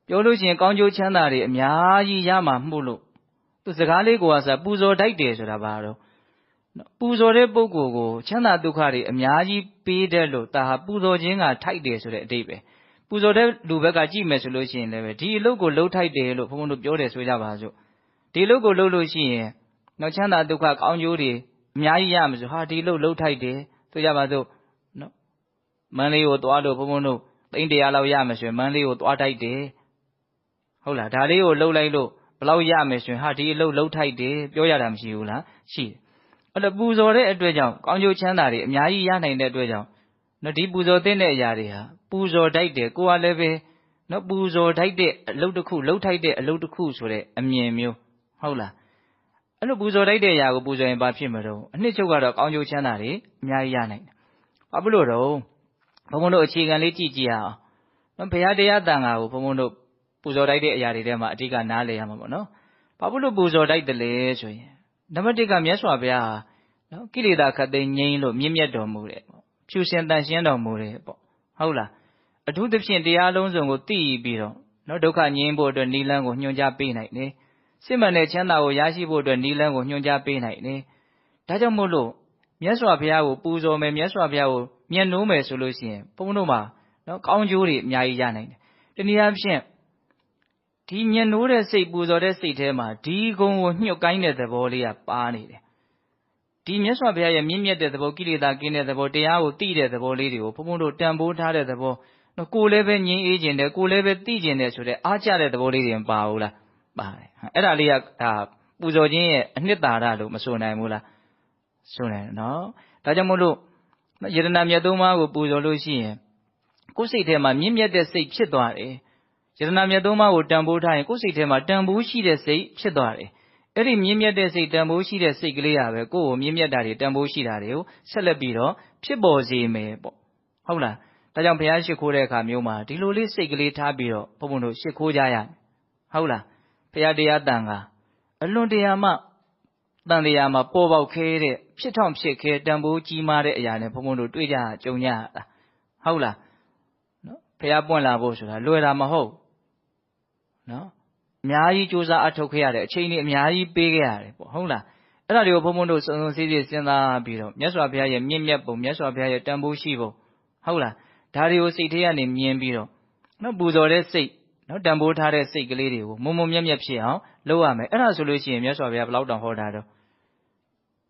Speaker 1: ့ပြောလို့ရှိရင်ကောင်းကျိုးချမ်းသာတွေအများကြီးရမှာမှုလို့သူစကားလေးကိုကပူဇော်တိုက်တယ်ဆိုတာဘာတော့ပူဇော်တဲ့ပုဂ္ဂိုလ်ကိုချမ်းသာဒုက္ခတွေအများကြီးပေးတယ်လို့ဒါဟာပူဇော်ခြင်းကထိုက်တယ်ဆိုတဲ့အဓိပ္ပာယ်ပူဇော်တဲ့လူဘက်ကကြည့်မယ်ဆိုလို့ရှိရင်လည်းဒီအလုပ်ကိုလှုပ်ထိုက်တယ်လို့ဘုန်းဘုန်းတို့ပြောတယ်ဆိုကြပါစို့ဒီအလုပ်ကိုလှုပ်လို့ရှိရင်နော်ချမ်းသာဒုက္ခကောင်းကျိုးတွေအများကြီးရမှာဆိုဟာဒီအလုပ်လှုပ်ထိုက်တယ်ဆိုကြပါစို့နော်မန်းလေးကိုသွားလို့ဘုန်းဘုန်းတို့သိန်း100လောက်ရမယ်ဆိုရင်မန်းလေးကိုသွားထိုက်တယ်ဟုတ်လားဒါလေးကိုလှုပ်လိုက်လို့ ဘလောက်ရမယ်ဆိုရင်ဟာဒီအလုပ်လုပ်ထိုက်တယ်ပြောရတာမရှိဘူးလားရှိတယ်အဲ့တော့ပူဇော်တဲ့အတွက်ကြောင့်ကောင်းကျိုးချမ်းသာတွေအများကြီးရနိုင်တဲ့အတွက်ကြောင့်နော်ဒီပူဇော်တဲ့အရာတွေဟာပူဇော်ထိုက်တယ်ကိုကလည်းပဲနော်ပူဇော်ထိုက်တဲ့အလုပ်တစ်ခုလုပ်ထိုက်တဲ့အလုပ်တစ်ခုဆိုတဲ့အမြင်မျိုးဟုတ်လားအဲ့လိုပူဇော်ထိုက်တဲ့အရာကိုပူဇော်ရင်ဘာဖြစ်မလို့အနှစ်ချုပ်ကတော့ကောင်းကျိုးချမ်းသာတွေအများကြီးရနိုင်တယ်ဘာဖြစ်လို့တော့ဘုံဘုံတို့အခြေခံလေးကြည့်ကြည့်ရအောင်နော်ဘုရားတရားတန်ခါကိုဘုံဘုံတို့ပူဇော်ထိုက်တဲ့အရာတွေထဲမှာအဓိကနားလည်ရမှာပေါ့နော်ဘာဖြစ်လို့ပူဇော်ထိုက်တယ်လဲဆိုရင်နံပါတ်1ကမြတ်စွာဘုရားဟာနော်ကိလေသာခတ်သိမ်းငြိမ်းလို့မြင့်မြတ်တော်မူတယ်ပေါ့ဖြူစင်တန်ရှင်းတော်မူတယ်ပေါ့ဟုတ်လားအထူးသဖြင့်တရားလုံးစုံကိုသိပြီးတော့နော်ဒုက္ခငြိမ်းဖို့အတွက်နိလန်းကိုညွှန်ကြားပေးနိုင်တယ်စစ်မှန်တဲ့ချမ်းသာကိုရရှိဖို့အတွက်နိလန်းကိုညွှန်ကြားပေးနိုင်တယ်ဒါကြောင့်မို့လို့မြတ်စွာဘုရားကိုပူဇော်မယ်မြတ်စွာဘုရားကိုမြတ်နိုးမယ်ဆိုလို့ရှိရင်ဘုန်းဘုန်းတို့မှာနော်ကောင်းကျိုးတွေအများကြီးရနိုင်တယ်တနည်းအားဖြင့်ဒီမြတ်နိုးတဲ့စိတ်ပူဇော်တဲ့စိတ်ထဲမှာဒီဂုဏ်ကိုညှို့ကိုင်းတဲ့သဘောလေးကပါနေတယ်ဒီမြတ်စွာဘုရားရဲ့မြင့်မြတ်တဲ့သဘောကိလေသာကင်းတဲ့သဘောတရားကိုသိတဲ့သဘောလေးတွေကိုဘုန်းဘုန်းတို့တန်ဖိုးထားတဲ့သဘောနော်ကိုယ်လည်းပဲငြိမ်းအေးခြင်းတယ်ကိုယ်လည်းပဲသိခြင်းတယ်ဆိုတဲ့အားကျတဲ့သဘောလေးတွေမပါဘူးလားပါတယ်အဲ့ဒါလေးကဒါပူဇော်ခြင်းရဲ့အနှစ်သာရလို့မဆိုနိုင်ဘူးလားဆိုနိုင်နော်ဒါကြောင့်မို့လို့ယတနာမြတ်သုံးပါးကိုပူဇော်လို့ရှိရင်ကိုယ်စိတ်ထဲမှာမြင့်မြတ်တဲ့စိတ်ဖြစ်သွားတယ်ယတနာမြတ်သုံးပါးကိုတန်ဖိုးထားရင်ကိုယ်စိတ်ထဲမှာတန်ဖိုးရှိတဲ့စိတ်ဖြစ်သွားတယ်အဲ့ဒီမြင့်မြတ်တဲ့စိတ်တန်ဖိုးရှိတဲ့စိတ်ကလေးဟာပဲကိုယ့်ကိုမြင့်မြတ်တာတွေတန်ဖိုးရှိတာတွေကိုဆက်လက်ပြီးတော့ဖြစ်ပေါ်စေမယ်ပေါ့ဟုတ်လားဒါကြောင့်ဘုရားရှိခိုးတဲ့အခါမျိုးမှာဒီလိုလေးစိတ်ကလေးထားပြီးတော့ဘုန်းဘုန်းတို့ရှိခိုးကြရမယ်ဟုတ်လားဘုရားတရားတန်ခါအလွန်တရာမှတန်တရားမှာပေါ်ပေါက်ခဲတဲ့ဖြစ်ထောင်ဖြစ်ခဲတန်ဖိုးကြီးမားတဲ့အရာနဲ့ဘုန်းဘုန်းတို့တွေ့ကြကြုံကြရတာဟုတ်လားနော်ဘုရားပွင့်လာဖို့ဆိုတာလွယ်တာမဟုတ်နော်အများကြီးစူးစမ်းအထောက်ခဲ့ရတယ်အချိန်ကြီးအများကြီးပေးခဲ့ရတယ်ပေါ့ဟုတ်လားအဲ့ဒါတွေကိုဘုန်းဘုန်းတို့စုံစုံစည်းစည်းစဉ်းစားပြီးတော့မြတ်စွာဘုရားရဲ့မြင့်မြတ်ပုံမြတ်စွာဘုရားရဲ့တန်ဖိုးရှိပုံဟုတ်လားဒါတွေကိုစိတ်ထဲကနေမြင်ပြီးတော့နော်ပူဇော်တဲ့စိတ်နော်တန်ဖိုးထားတဲ့စိတ်ကလေးတွေကိုမုံမုံမြတ်မြတ်ဖြစ်အောင်လုပ်ရမယ်အဲ့ဒါဆိုလို့ရှိရင်မြတ်စွာဘုရားဘယ်လောက်တောင်ဟောတာတော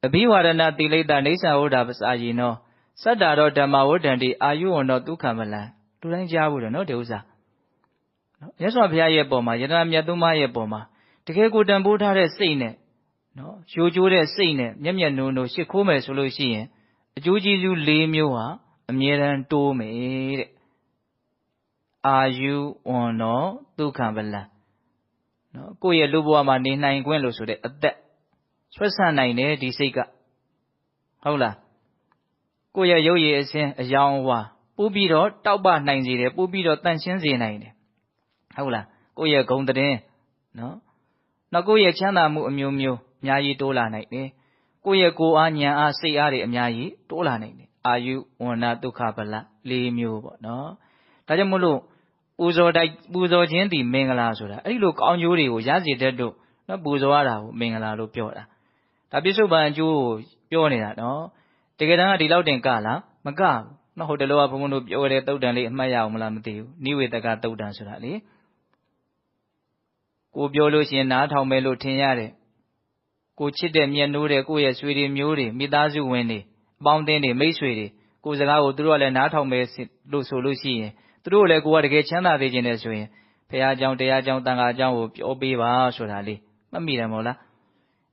Speaker 1: ့အဘိဝါဒနာတိလိတ္တနေသဝဒ္ဓပစာယိနောစတ္တာရောဓမ္မဝဋ္ဌန္တိအာယုဝန္တောဒုက္ခမလံလူတိုင်းကြားဘူးတယ်နော်ဒီဥစ္စာနော်မြတ်စွာဘုရားရဲ့ပုံမှာယတနာမြတ်သုံးပါးရဲ့ပုံမှာတကယ်ကိုတန်ဖိုးထားတဲ့စိတ်နဲ့နော်ရိုးကျိုးတဲ့စိတ်နဲ့မျက်မျက်နှုံနှုံရှ िख ိုးမယ်ဆိုလို့ရှိရင်အကျိုးကျေးဇူး၄မျိုးဟာအမြဲတမ်းတိုးမယ်တဲ့အာယုဝန္တောဒုက္ခမလံနော်ကိုယ့်ရဲ့လူဘဝမှာနေနိုင်ခွင့်လို့ဆိုတဲ့အသက်ဆွဲဆန့်နိုင်တယ်ဒီစိတ်ကဟုတ်လားကိုယ့်ရဲ့ရုပ်ရည်အစဉ်အယောင်အဝါပို့ပြီးတော့တောက်ပနိုင်စေတယ်ပို့ပြီးတော့တန့်ရှင်းစေနိုင်တယ်ဟုတ်လားကိုယ့်ရဲ့ဂုဏ်သတင်းနော်နောက်ကိုယ့်ရဲ့ချမ်းသာမှုအမျိုးမျိုးအများကြီးတိုးလာနိုင်တယ်ကိုယ့်ရဲ့ကိုယ်အားဉာဏ်အားစိတ်အားတွေအများကြီးတိုးလာနိုင်တယ်အာယုဝန္နဒုက္ခဗလ၄မျိုးပေါ့နော်ဒါကြောင့်မို့လို့ပူဇော်ခြင်းဒီမင်္ဂလာဆိုတာအဲ့ဒီလိုကောင်းကျိုးတွေကိုရစေတတ်လို့နော်ပူဇော်ရတာကိုမင်္ဂလာလို့ပြောတာဒါပြစ္ဆုတ်ပန်အကျိုးကိုပြောနေတာနော်တကယ်တမ်းကဒီလောက်တင်ကလားမကဘူးနော်ဟိုတလောကဘုန်းဘုန်းတို့ပြောတဲ့တုတ်တန်လေးအမှတ်ရအောင်မလားမသိဘူးနိဝေတကတုတ်တန်ဆိုတာလေကိုပြောလို့ရှိရင်နားထောင်မယ်လို့ထင်ရတယ်ကိုချစ်တဲ့မြတ်နိုးတဲ့ကိုယ့်ရဲ့ဆွေတွေမျိုးတွေမိသားစုဝင်တွေအပေါင်းအသင်းတွေမိတ်ဆွေတွေကိုစကားကိုသူတို့ကလည်းနားထောင်မယ်လို့ဆိုလို့ရှိရင်သူတို့လည်းကိုကတကယ်ချမ်းသာသေးခြင်းနဲ့ဆိုရင်ဘုရားအကြောင်းတရားအကြောင်းတန်ခါအကြောင်းကိုပြောပေးပါဆိုတာလေးမှတ်မိတယ်မဟုတ်လာ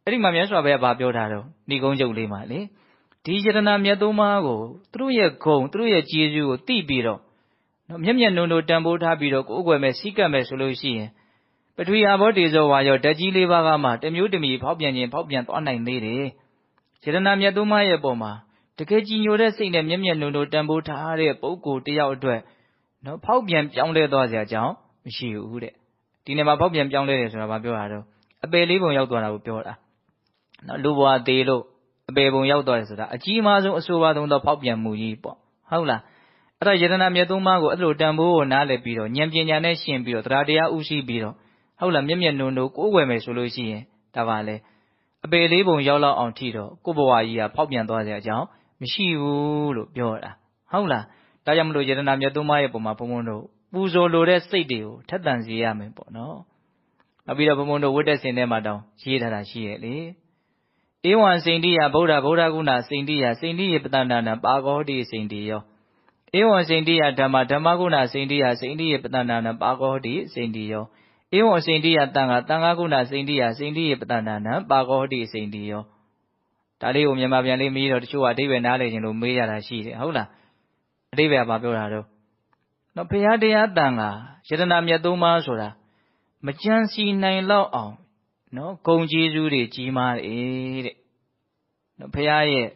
Speaker 1: းအဲ့ဒီမှာမြတ်စွာဘုရားဗာပြောတာတော့ဏိကုံးချုပ်လေးမှာလေဒီယတနာမြတ်သုံးပါးကိုသူတို့ရဲ့ဂုဏ်သူတို့ရဲ့ကျေးဇူးကိုသိပြီးတော့နော်မျက်မျက်နှုံနှုံတန်ဖိုးထားပြီးတော့ကိုယ်အကွယ်မဲ့စီးကပ်မဲ့ဆိုလို့ရှိရင်ပထဝီအာဘောတေဇောဝါယောဓာတ်ကြီးလေးပါးကမှတမျိုးတမီဖောက်ပြန်ခြင်းဖောက်ပြန်သွားနိုင်သေးတယ်ယတနာမြတ်သုံးပါးရဲ့ပုံမှာတကယ်ကြည်ညိုတဲ့စိတ်နဲ့မျက်မျက်နှုံနှုံတန်ဖိုးထားတဲ့ပုဂ္ဂိုလ်တယောက်အတွက်နော်ဖောက်ပြန်ပြောင်းလဲသွားစရာအကြောင်းမရှိဘူးတဲ့ဒီနေ့မှာဖောက်ပြန်ပြောင်းလဲတယ်ဆိုတာဘာပြောတာတော့အပယ်လေးပုံရောက်သွားတာကိုပြောတာနော်လူဘဝသေးလို့အပယ်ပုံရောက်သွားတယ်ဆိုတာအကြီးမားဆုံးအဆိုပါဆုံးသောဖောက်ပြန်မှုကြီးပေါ့ဟုတ်လားအဲ့ဒါယတနာမြတ်သုံးပါးကိုအဲ့လိုတန်ဖိုးကိုနားလည်ပြီးတော့ဉာဏ်ပညာနဲ့ရှင်းပြီးတော့တရားတရားဥရှိပြီးတော့ဟုတ်လားမျက်မျက်နှုံနှုံကိုယ်ဝယ်မယ်ဆိုလို့ရှိရင်ဒါပါလေအပယ်လေးပုံရောက်လောက်အောင်ထိတော့ကိုယ့်ဘဝကြီးကဖောက်ပြန်သွားစရာအကြောင်းမရှိဘူးလို့ပြောတာဟုတ်လားဒါကြောင့်မလို့ယတနာမြတ်သုံးပါးရဲ့ပုံမှာဘုံဘုံတို့ပူဇော်လိုတဲ့စိတ်တွေကိုထက်သန်စေရမယ်ပေါ့နော်နောက်ပြီးတော့ဘုံဘုံတို့ဝတ်တဲ့စင်ထဲမှာတောင်းရေးထားတာရှိရဲ့လေဧဝံစိန္တိယဗုဒ္ဓဗုဒ္ဓဂုဏစိန္တိယစိန္တိယပတ္တနာနံပါကောတိစိန္တိယောဧဝံစိန္တိယဓမ္မဓမ္မဂုဏစိန္တိယစိန္တိယပတ္တနာနံပါကောတိစိန္တိယော ဧဝံစိန္ဒိယတန်ခါကုဏစိန္ဒိယစိန္ဒိယပတ္တနာနံပါကောတိစိန္ဒိယောဒါလေးကိုမြန်မာပြန်လေးမေးတော့တချို့ကအဓိပ္ပာယ်နားလည်ခြင်းလို့မေးရတာရှိတယ်ဟုတ်လားအဓိပ္ပာယ်ကဘာပြောတာတော့နော်ဘုရားတရားတန်ခါယတနာမြတ်သုံးပါးဆိုတာမကြံစီနိုင်လောက်အောင်နော်ဂုဏ်ကျေးဇူးတွေကြီးမားတယ်တဲ့နော်ဘုရားရဲ့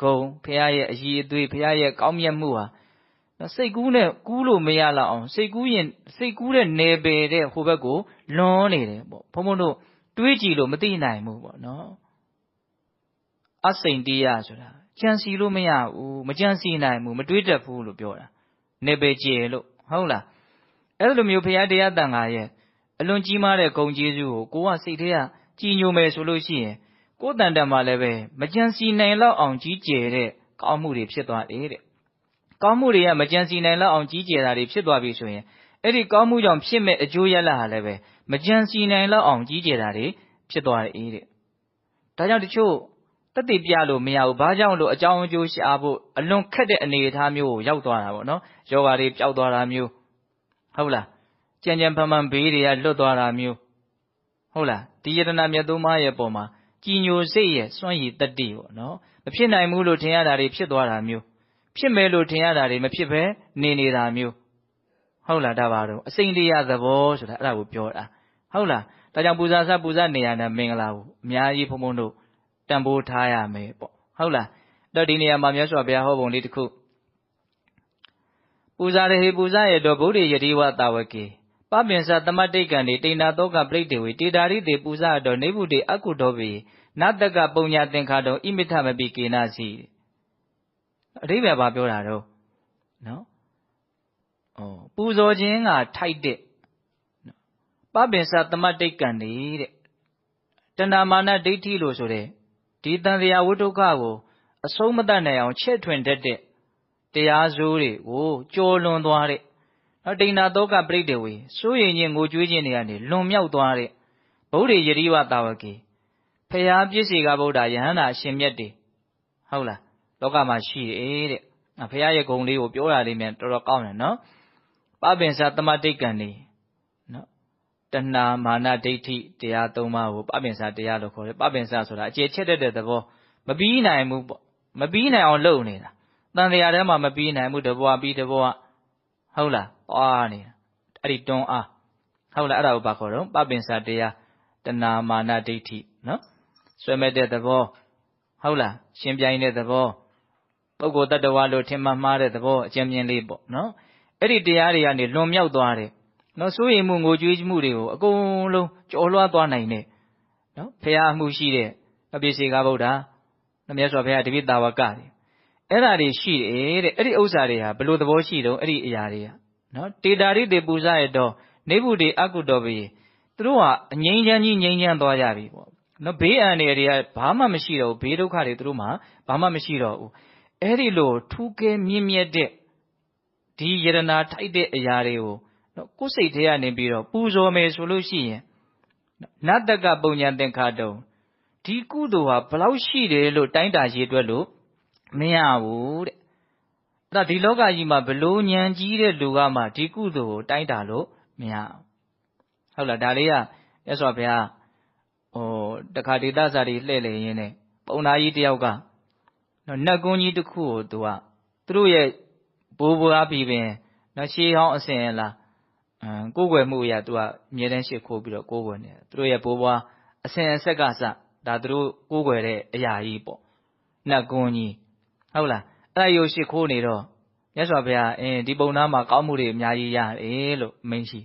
Speaker 1: ဂုဏ်ဘုရားရဲ့အည်အသွေးဘုရားရဲ့ကောင်းမြတ်မှုဟာနော်စိတ်ကူးနဲ့ကူးလို့မရလောက်အောင်စိတ်ကူးတဲ့နယ်ပယ်တဲ့ဟိုဘက်ကိုလွန်နေတယ်ပေါ့ဘုံဘုံတို့တွေးကြည့်လို့မသိနိုင်ဘူးပေါ့နော်အစိန္တိယဆိုတာကြံစီလို့မရဘူးမကြံစီနိုင်ဘူးမတွေးတတ်ဘူးလို့ပြောတာနယ်ပယ်ကျယ်လို့ဟုတ်လားအဲ့လိုမျိုးဘုရားတရားတန်ခါရဲ့အလွန်ကြီးမားတဲ့ဂုဏ်ကျေးဇူးကိုကိုကစိတ်ထဲကကြည်ညိုမယ်ဆိုလို့ရှိရင်ကိုယ်တန်တမှာလည်းပဲမကြံစီနိုင်လောက်အောင်ကြီးကျယ်တဲ့ကောင်းမှုတွေဖြစ်သွားတယ်တဲ့ကောင်းမှုတွေကမကြံစီနိုင်လောက်အောင်ကြီးကျယ်တာတွေဖြစ်သွားပြီဆိုရင်အဲ့ဒီကောင်းမှုကြောင့်ဖြစ်မဲ့အကျိုးရလဒ်ဟာလည်းပဲမကြံစီနိုင်လောက်အောင်ကြီးကျယ်တာတွေဖြစ်သွားတယ်တဲ့ဒါကြောင့်တချို့တက်တည်ပြလို့မရဘူးဘာကြောင့်လို့အကြောင်းအကျိုးရှာဖို့အလွန်ခက်တဲ့အနေအထားမျိုးကိုရောက်သွားတာပေါ့နော်ယောဂါတွေပျောက်သွားတာမျိုးဟုတ်လားကြံကြံဖန်ဖန်ဘေးတွေကလွတ်သွားတာမျိုးဟုတ်လားဒီယတနာမြတ်သုံးပါးရဲ့ပုံမှာကြည်ညိုစိတ်ရဲ့စွန့်ရည်တတ္တိပေါ့နော်မဖြစ်နိုင်ဘူးလို့ထင်ရတာတွေဖြစ်သွားတာမျိုးဖြစ်မယ်လို့ထင်ရတာတွေမဖြစ်ဘဲနေတာမျိုးဟုတ်လားဒါပါတော့အစိန္ဒိယသဘောဆိုတာအဲ့ဒါကိုပြောတာဟုတ်လားဒါကြောင့်ပူဇာစပူဇာနေရတဲ့မင်္ဂလာကိုအများကြီးဘုံဘုံတို့တန်ဖိုးထားရမယ်ပေါ့ဟုတ်လားတော့ဒီနေရာမှာမြတ်စွာဘုရားဟောပုံလေးတစ်ခုပူဇာရဟေပူဇာရတောဗုဒ္ဓေယတိဝတာဝကေပပင်္စသမတ္တိကံနေတိဏ္ဍသောကပရိတေဝေတေတာရိတေပူဇာတောနေဗုတေအကုတောပေနတကပုံညာသင်္ခါတောဣမိထမပိကေနစီအဓိပ္ပာယ်ဘာပြောတာတော့နော်ပူဇော်ခြင်းကထိုက်တဲ့ပပင်္စသမတ္တိကံနေတဲ့တဏမာနဒိဋ္ဌိလို့ဆိုတဲ့ဒီတန်တရားဝိတုခကိုအဆုံးမတတ်နိုင်အောင်ချဲ့ထွင်တတ်တဲ့တရားစိုးတွေကိုကြော်လွန်သွားတဲ့နော်တိဏ္ဍသောကပရိတေဝေစိုးရင်ချင်းငိုကြွေးခြင်းတွေကနေလွန်မြောက်သွားတဲ့ဗုဒ္ဓေယတိဝတာဝကေဖရာပြည့်စေကဗုဒ္ဓယဟန္တာအရှင်မြတ်တွေဟုတ်လားလောကမှာရှိတယ်တဲ့ဖရာရဲ့ဂုဏ်လေးကိုပြောတာလေးမြန်တော်တော်ကောင်းတယ်နော်ပပင်္စသမတ္တိကံနေနော်တဏမာနဒိဋ္ဌိတရား၃ပါးကိုပပင်္စတရားလို့ခေါ်တယ်ပပင်္စဆိုတာအကျေချက်တဲ့သဘောမပြီးနိုင်ဘူးပေါ့မပြီးနိုင်အောင်လုပ်နေတာတန်တရားထဲမှာမပြီးနိုင်ဘူးတဘွားပြီးတဘွားဟုတ်လားသွားနေတာအဲ့ဒီတွန်းအားဟုတ်လားအဲ့ဒါကိုဘာခေါ်တော့ပပင်္စတရားတဏမာနဒိဋ္ဌိနော်ဆွဲမဲ့တဲ့သဘောဟုတ်လားရှင်ပြိုင်တဲ့သဘောပုဂ္ဂိုလ်တ attva လို့ထင်မှမှားတဲ့သဘောအကျဉ်းမြင်လေးပေါ့နော်အဲ့ဒီတရားတွေကနေလွန်မြောက်သွားတယ်နော်စိုးရိမ်မှုငိုကြွေးမှုတွေကိုအကုန်လုံးကျော်လွှားသွားနိုင်တယ်နော်ဖရာမှုရှိတဲ့အပိစေကဗုဒ္ဓမြတ်စွာဘုရားတပိတာဝကတွေအဲ့ဓာတွေရှိတယ်တဲ့အဲ့ဒီဥစ္စာတွေဟာဘယ်လိုသဘောရှိတော့အဲ့ဒီအရာတွေကနော်တေတာရိတေပူဇရတော့နေဗုတေအကုတောပေသူတို့ဟာအငြိမ်းချမ်းကြီးငြိမ်းချမ်းသွားကြပြီပေါ့နော်ဘေးအန္တရာယ်တွေကဘာမှမရှိတော့ဘူးဘေးဒုက္ခတွေသူတို့မှာဘာမှမရှိတော့ဘူးအဲ့ဒီလိုထူးကဲမြင့်မြတ်တဲ့ဒီယရနာထိုက်တဲ့အရာတွေကိုနော်ကိုယ်စိတ်ထဲကနေပြီးတော့ပူဇော်မယ်ဆိုလို့ရှိရင်နတကပုံညာသင်္ခါတုံဒီကုသိုလ်ဟာဘလောက်ရှိတယ်လို့တိုင်းတာရေးတွက်လို့မရဘူးတဲ့အဲ့ဒါဒီလောကကြီးမှာဘလို့ဉာဏ်ကြီးတဲ့လူကမှဒီကုသိုလ်ကိုတိုင်းတာလို့မရဟုတ်လားဒါလေးကမြတ်စွာဘုရားတခါဒေသစာတွေလှည့်လည်ရင်းနဲ့ပုံနာကြီးတယောက်ကနော်နတ်ကွန်းကြီးတစ်ခုကိုသူတို့ရဲ့ဘိုးဘွားပြီးပင်နော်ရှေးဟောင်းအစဉ်လားကိုးကွယ်မှုအရာသူကအမြဲတမ်းရှ िख ိုးပြီးတော့ကိုးကွယ်နေတယ်သူတို့ရဲ့ဘိုးဘွားအစဉ်အဆက်ကစဒါသူတို့ကိုးကွယ်တဲ့အရာကြီးပေါ့နတ်ကွန်းကြီးဟုတ်လားအဲ့ဒါကိုရှ िख ိုးနေတော့မြတ်စွာဘုရားဒီပုံနာမှာကောင်းမှုတွေအများကြီးရတယ်လို့မင်းရှိ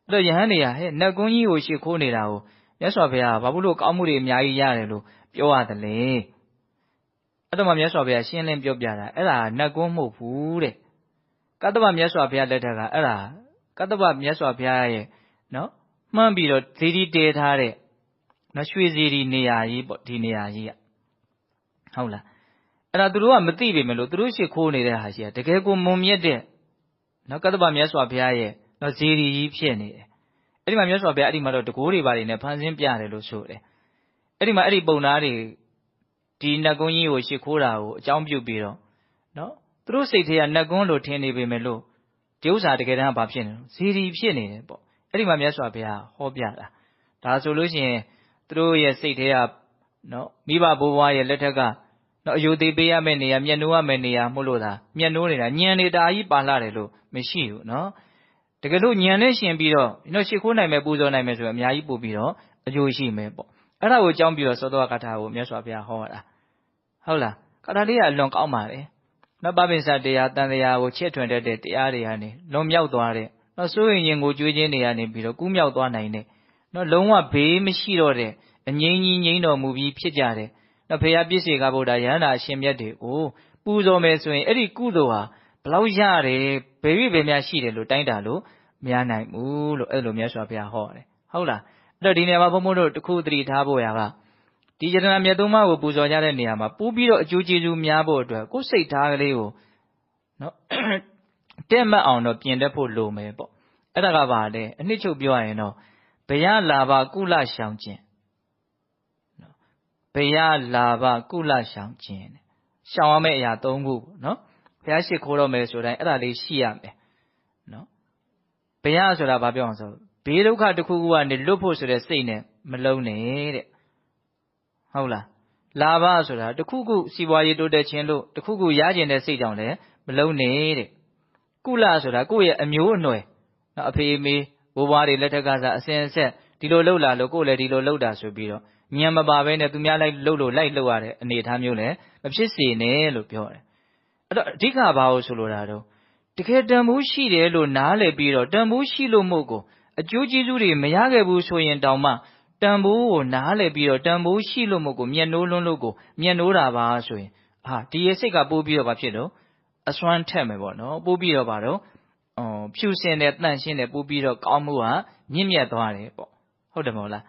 Speaker 1: အဲ့တော့ယဟန်တွေကဟဲ့နတ်ကွန်းကြီးကိုရှ िख ိုးနေတာကိုမြတ်စွာဘုရားဘာလို့ကောင်းမှုတွေအများကြီးရတယ်လို့ပြောရတယ်လေအဲ့တော့မှမြတ်စွာဘုရားရှင်းလင်းပြောပြတာအဲ့ဒါနတ်ကွန်းမဟုတ်ဘူးတဲ့ကတ္တဗမြတ်စွာဘုရားလက်ထက်ကအဲ့ဒါကတ္တဗမြတ်စွာဘုရားရဲ့နော်မှန်းပြီးတော့ဇီဒီတည်ထားတဲ့နော်ရွှေဇီဒီနေရာကြီးပေါ့ဒီနေရာကြီးကဟုတ်လားအဲ့ဒါသူတို့ကမသိပေမဲ့လို့သူတို့ရှ िख ိုးနေတဲ့ဟာရှိတာတကယ်ကိုမုံမြတ်တဲ့နော်ကတ္တဗမြတ်စွာဘုရားရဲ့နော်ဇီဒီကြီးဖြစ်နေတယ်အဲ့ဒီမှာမြတ်စွာဘုရားအဲ့ဒီမှာတော့တကိုးတွေပါနေနဲ့ဖန်ဆင်းပြတယ်လို့ဆိုတယ်အဲ့ဒီမှာအဲ့ဒီပုံသားတွေဒီနတ်ကွန်းကြီးကိုရှ िख ိုးတာကိုအကြောင်းပြုပြီးတော့နော်သူတို့စိတ်ထဲကနတ်ကွန်းလို့ထင်နေပေမဲ့လို့ဒီဥစ္စာတကယ်တမ်းဘာဖြစ်နေလဲဇီဒီဖြစ်နေတယ်ပေါ့ အဲ့ဒီမှာမြတ်စွာဘုရားဟောပြတာဒါဆိုလို့ရှိရင်သူတို့ရဲ့စိတ်ထဲကနော်မိဘဘိုးဘွားရဲ့လက်ထက်ကနော်အယုသေးပေးရမယ့်နေရာမျက်နှိုးရမယ့်နေရာမို့လို့သာမျက်နှိုးနေတာညံနေတာကြီးပါလာတယ်လို့မရှိဘူးနော်တကယ်လို့ညံနဲ့ရှင်ပြီးတော့နော်ရှ िख ိုးနိုင်မယ်ပူဇော်နိုင်မယ်ဆိုရင်အများကြီးပို့ပြီးတော့အကျိုးရှိမယ်ပေါ့အဲ့ဒါကိုကြောင်းပြီးတော့သောတော်ကထာကိုမြတ်စွာဘုရားဟောတာဟုတ်လားကထာလေးကအလွန်ကောင်းပါလေနော်ပပိစတရားတန်တရားကိုချစ်ထွင်တတ်တဲ့တရားတွေကနေလွန်မြောက်သွားတဲ့နော်စိုးရင်ရင်ကိုကြွေးခြင်းတွေကနေပြီးတော့ကူးမြောက်သွားနိုင်တဲ့နော်လုံးဝဘေးမရှိတော့တဲ့အငြိမ်းကြီးငြိမ်းတော်မူပြီးဖြစ်ကြတဲ့နော်ဖေယပြည့်စေကဗုဒ္ဓယန္တာအရှင်မြတ်တွေကိုပူဇော်မယ်ဆိုရင်အဲ့ဒီကုသိုလ်ဟာဘလောက်ရတယ်ဘယ်၍ဘယ်များရှိတယ်လို့တိုင်းတာလို့မရနိုင်ဘူးလို့အဲ့လိုမြတ်စွာဘုရားဟောတယ်ဟုတ်လားအဲ့တော့ဒီနေရာမှာဘုန်းဘုန်းတို့တခုသတိထားဖို့ရာကဒီယတနာမြတ်သုံးပါးကိုပူဇော်ကြတဲ့နေရာမှာပို့ပြီးတော့အကျိုးကျေးဇူးများဖို့အတွက်ကိုယ်စိတ်ထားကလေးကိုနော်တဲ့မှတ်အောင်တော့ပြင်တတ်ဖို့လိုမယ်ပေါ့အဲ့ဒါကပါလေအနှစ်ချုပ်ပြောရရင်တော့ဘယလာဘကုလရှောင်ခြင်းနော်ဘယလာဘကုလရှောင်ခြင်းရှောင်ရမယ့်အရာ၃ခုပေါ့နော်ဘုရားရှိခိုးတော်မယ်ဆိုတိုင်းအဲ့ဒါလေးရှိရမယ်နော်ဘယဆိုတာဘာပြောအောင်ဆိုဘေးဒုက္ခတစ်ခုခုကနေလွတ်ဖို့ဆိုတဲ့စိတ်နဲ့မလုံးနဲ့တဲ့ဟုတ်လားလာဘဆိုတာတစ်ခုခုစီးပွားရေးတိုးတက်ခြင်းလို့တစ်ခုခုရကျင်တဲ့စိတ်ကြောင့်လည်းမလုံးနဲ့တဲ့ကုလဆိုတာကိုယ့်ရဲ့အမျိုးအနွယ်နော်အဖေအမေဘိုးဘွားတွေလက်ထက်ကစားအစဉ်အဆက်ဒီလိုလှုပ်လာလို့ကိုယ်လည်းဒီလိုလှုပ်တာဆိုပြီးတော့ညံမပါဘဲနဲ့သူများလိုက်လှုပ်လို့လိုက်လှုပ်ရတဲ့အနေအထားမျိုးလည်းမဖြစ်စေနဲ့လို့ပြောတယ်အဲ့တော့အဓိကဘာလို့ဆိုလိုတာတော့တကယ်တန်ဖိုးရှိတယ်လို့နားလည်ပြီးတော့တန်ဖိုးရှိလို့မို့ကိုအကျိုးကျေးဇူးတွေမရခဲ့ဘူးဆိုရင်တောင်မှတန်ဖိုးကိုနားလည်ပြီးတော့တန်ဖိုးရှိလို့မို့ကိုမျက်နှိုးလွန်းလို့ကိုမျက်နှိုးတာပါဆိုရင်ဒီရဲ့စိတ်ကပိုးပြီးတော့ဘာဖြစ်တော့အစွမ်းထက်မယ်ပေါ့နော်ပိုးပြီးတော့ဘာတော့ဖြူစင်တဲ့တန့်ရှင်းတဲ့ပိုးပြီးတော့ကောင်းမှုကမြင့်မြတ်သွားတယ်ပေါ့ဟုတ်တယ်မဟုတ်လာ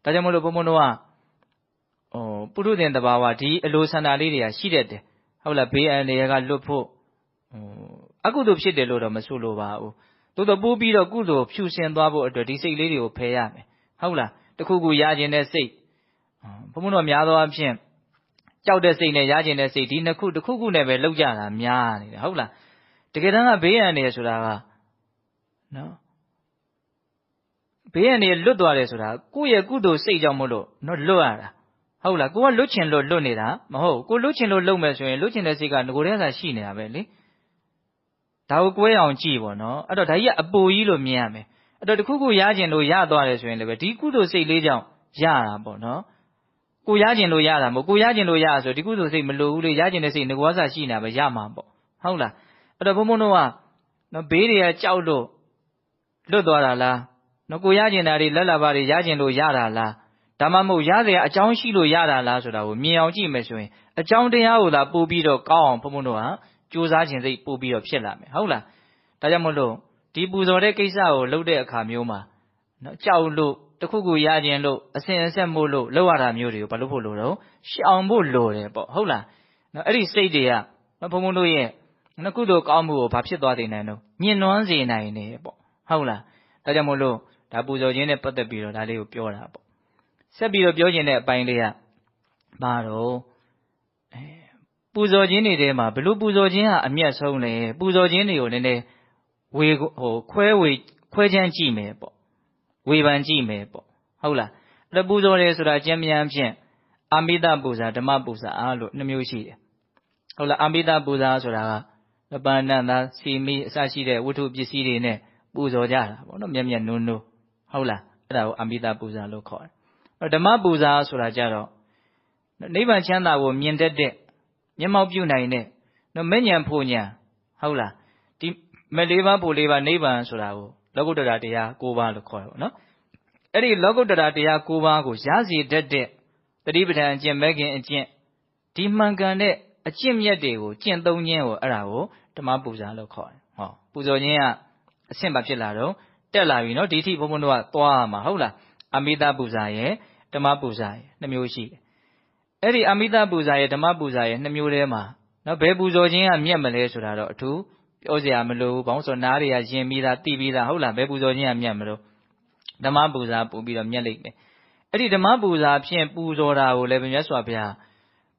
Speaker 1: းဒါကြောင့်မို့လို့ဘုံဘုံတို့ကပုရုသင်တဘာဝဒီအလိုဆန္ဒလေးတွေကရှိတတ်တယ်ဟုတ်လားဘေးအန္တရာယ်ကလွတ်ဖို့အကုသိုလ်ဖြစ်တယ်လို့တော့မဆိုလိုပါဘူးသို့တော့ပိုးပြီးတော့ကုသိုလ်ဖြူစင်သွားဖို့အတွက်ဒီစိတ်လေးတွေကိုဖယ်ရမယ်ဟုတ်လားတခုခုရခြင်းတဲ့စိတ်ဘုံဘုံတို့များသောအားဖြင့်ကြောက်တဲ့စိတ်နဲ့ရခြင်းတဲ့စိတ်ဒီနှစ်ခုတစ်ခုခုနဲ့ပဲလောက်ကြတာများနေတယ်ဟုတ်လားတကယ်တမ်းကဘေးအန္တရာယ်ဆိုတာကနော်ဘေးအန္တရာယ်လွတ်သွားတယ်ဆိုတာကိုယ့်ရဲ့ကုသိုလ်စိတ်ကြောင့်မို့လို့နော်လွတ်ရတာဟုတ်လားကိုကလွတ်ချင်လို့လွတ်နေတာမဟုတ်ကိုလွတ်ချင်လို့လုပ်မယ်ဆိုရင်လွတ်ချင်တဲ့စိတ်ကငကိုယ်တည်းကရှိနေတာပဲလေဒါကိုကွဲအောင်ကြည့်ပေါ့နော်အဲ့တော့ဒါကြီးကအပူကြီးလို့မြင်ရမယ်အဲ့တော့တခုခုရကျင်လို့ရသွားတယ်ဆိုရင်လည်းပဲဒီကုသိုလ်စိတ်လေးကြောင့်ရတာပေါ့နော်ကိုရကျင်လို့ရတာမဟုတ်ကိုရကျင်လို့ရဆိုဒီကုသိုလ်စိတ်မလိုဘူးလေရကျင်တဲ့စိတ်ငကိုယ်ကရှိနေတာပဲရမှာပေါ့ဟုတ်လားအဲ့တော့ဘုံဘုံတို့ကနော်ဘေးတွေကကြောက်လို့လွတ်သွားတာလားနော်ကိုရကျင်တာတွေလက်လာပါတွေရကျင်လို့ရတာလားဒါမှမဟုတ်ရเสียအကြောင်းရှိလို့ရတာလားဆိုတာကိုမြင်အောင်ကြည့်မယ်ဆိုရင်အကြောင်းတရားကိုသာပို့ပြီးတော့ကောင်းအောင်ဘုံဘုံတို့ကကြိုးစားခြင်းစိတ်ပို့ပြီးတော့ဖြစ်လာမယ်ဟုတ်လားဒါကြောင့်မို့လို့ဒီပူဇော်တဲ့ကိစ္စကိုလုပ်တဲ့အခါမျိုးမှာနော်ကြောက်လို့တခုခုရခြင်းလို့အစဉ်အဆက်မို့လို့လောက်ရတာမျိုးတွေကိုဘာလို့ဖို့လို့တော့ရှောင်ဖို့လိုတယ်ပေါ့ဟုတ်လားနော်အဲ့ဒီစိတ်တွေကဘုံဘုံတို့ရဲ့နော်ကုသိုလ်ကောင်းမှုကိုဘာဖြစ်သွားနိုင်တယ်တော့ညှဉ်းနှွမ်းစေနိုင်တယ်ပေါ့ဟုတ်လားဒါကြောင့်မို့လို့ဒါပူဇော်ခြင်းနဲ့ပတ်သက်ပြီးတော့ဒါလေးကိုပြောတာပေါ့ဆက်ပြီးတော့ပြောခြင်းတဲ့အပိုင်းလေးကဘာတော့ပူဇော်ခြင်းတွေထဲမှာဘလို့ပူဇော်ခြင်းဟာအမျက်ဆုံးလဲပူဇော်ခြင်းတွေကိုနည်းနည်းခွဲချမ်းကြည့်မယ်ပေါ့ဝေဖန်ကြည့်မယ်ပေါ့ဟုတ်လားအဲ့ပူဇော်တယ်ဆိုတာကျမ်းမြန်ဖြင့်အာမိတပူဇာဓမ္မပူဇာလို့နှစ်မျိုးရှိတယ်ဟုတ်လားအာမိတပူဇာဆိုတာကပန္နသာစီမီအစရှိတဲ့ဝတ္ထုပစ္စည်းတွေနဲ့ပူဇော်ကြတာပေါ့နော်မျက်မျက်နှုံးနှုံးဟုတ်လားအဲ့ဒါကိုအာမိတပူဇာလို့ခေါ်တယ်ဓမ္မပူဇာဆိုတာကြတော့နိဗ္ဗာန်ချမ်းသာကိုမြင်တတ်တဲ့မျက်မှောက်ပြုနိုင်တဲ့နော်မဲ့ဉဏ်ဖို့ဉဏ်ဟုတ်လားဒီမဲ့၄ပါးဖို့၄ပါးနိဗ္ဗာန်ဆိုတာကိုလောကုတ္တရာတရား၉ပါးလို့ခေါ်တယ်ပေါ့နော်အဲ့ဒီလောကုတ္တရာတရား၉ပါးကိုရစေတတ်တဲ့တတိပဋ္ဌာန်အကျင့်မဲ့ခင်အကျင့်ဒီမှန်ကန်တဲ့အကျင့်မြတ်တွေကိုကျင့်သုံးခြင်းကိုအဲ့ဒါကိုဓမ္မပူဇာလို့ခေါ်တယ်ဟောပူဇော်ခြင်းကအဆင့်ပါဖြစ်လာတော့တက်လာပြီနော်ဒီထိဘုန်းဘုန်းတို့ကသွားရမှာဟုတ်လားအမိတပူဇာရဲ့ဓမ္မပူဇာရဲ့နှစ်မျိုးရှိတယ်အဲ့ဒီအမိတပူဇာရဲ့ဓမ္မပူဇာရဲ့နှစ်မျိုးထဲမှာနော်ဘယ်ပူဇော်ခြင်းကမြတ်မလဲဆိုတာတော့အထူးပြောစရာမလိုဘူးဘောင်းဆိုနားတွေကယင်ပြီးသားသိပြီးသားဟုတ်လားဘယ်ပူဇော်ခြင်းကမြတ်မလို့ဓမ္မပူဇာပို့ပြီးတော့မြတ်လိမ့်မယ်အဲ့ဒီဓမ္မပူဇာဖြင့်ပူဇော်တာကိုလည်းမြတ်စွာဘုရာ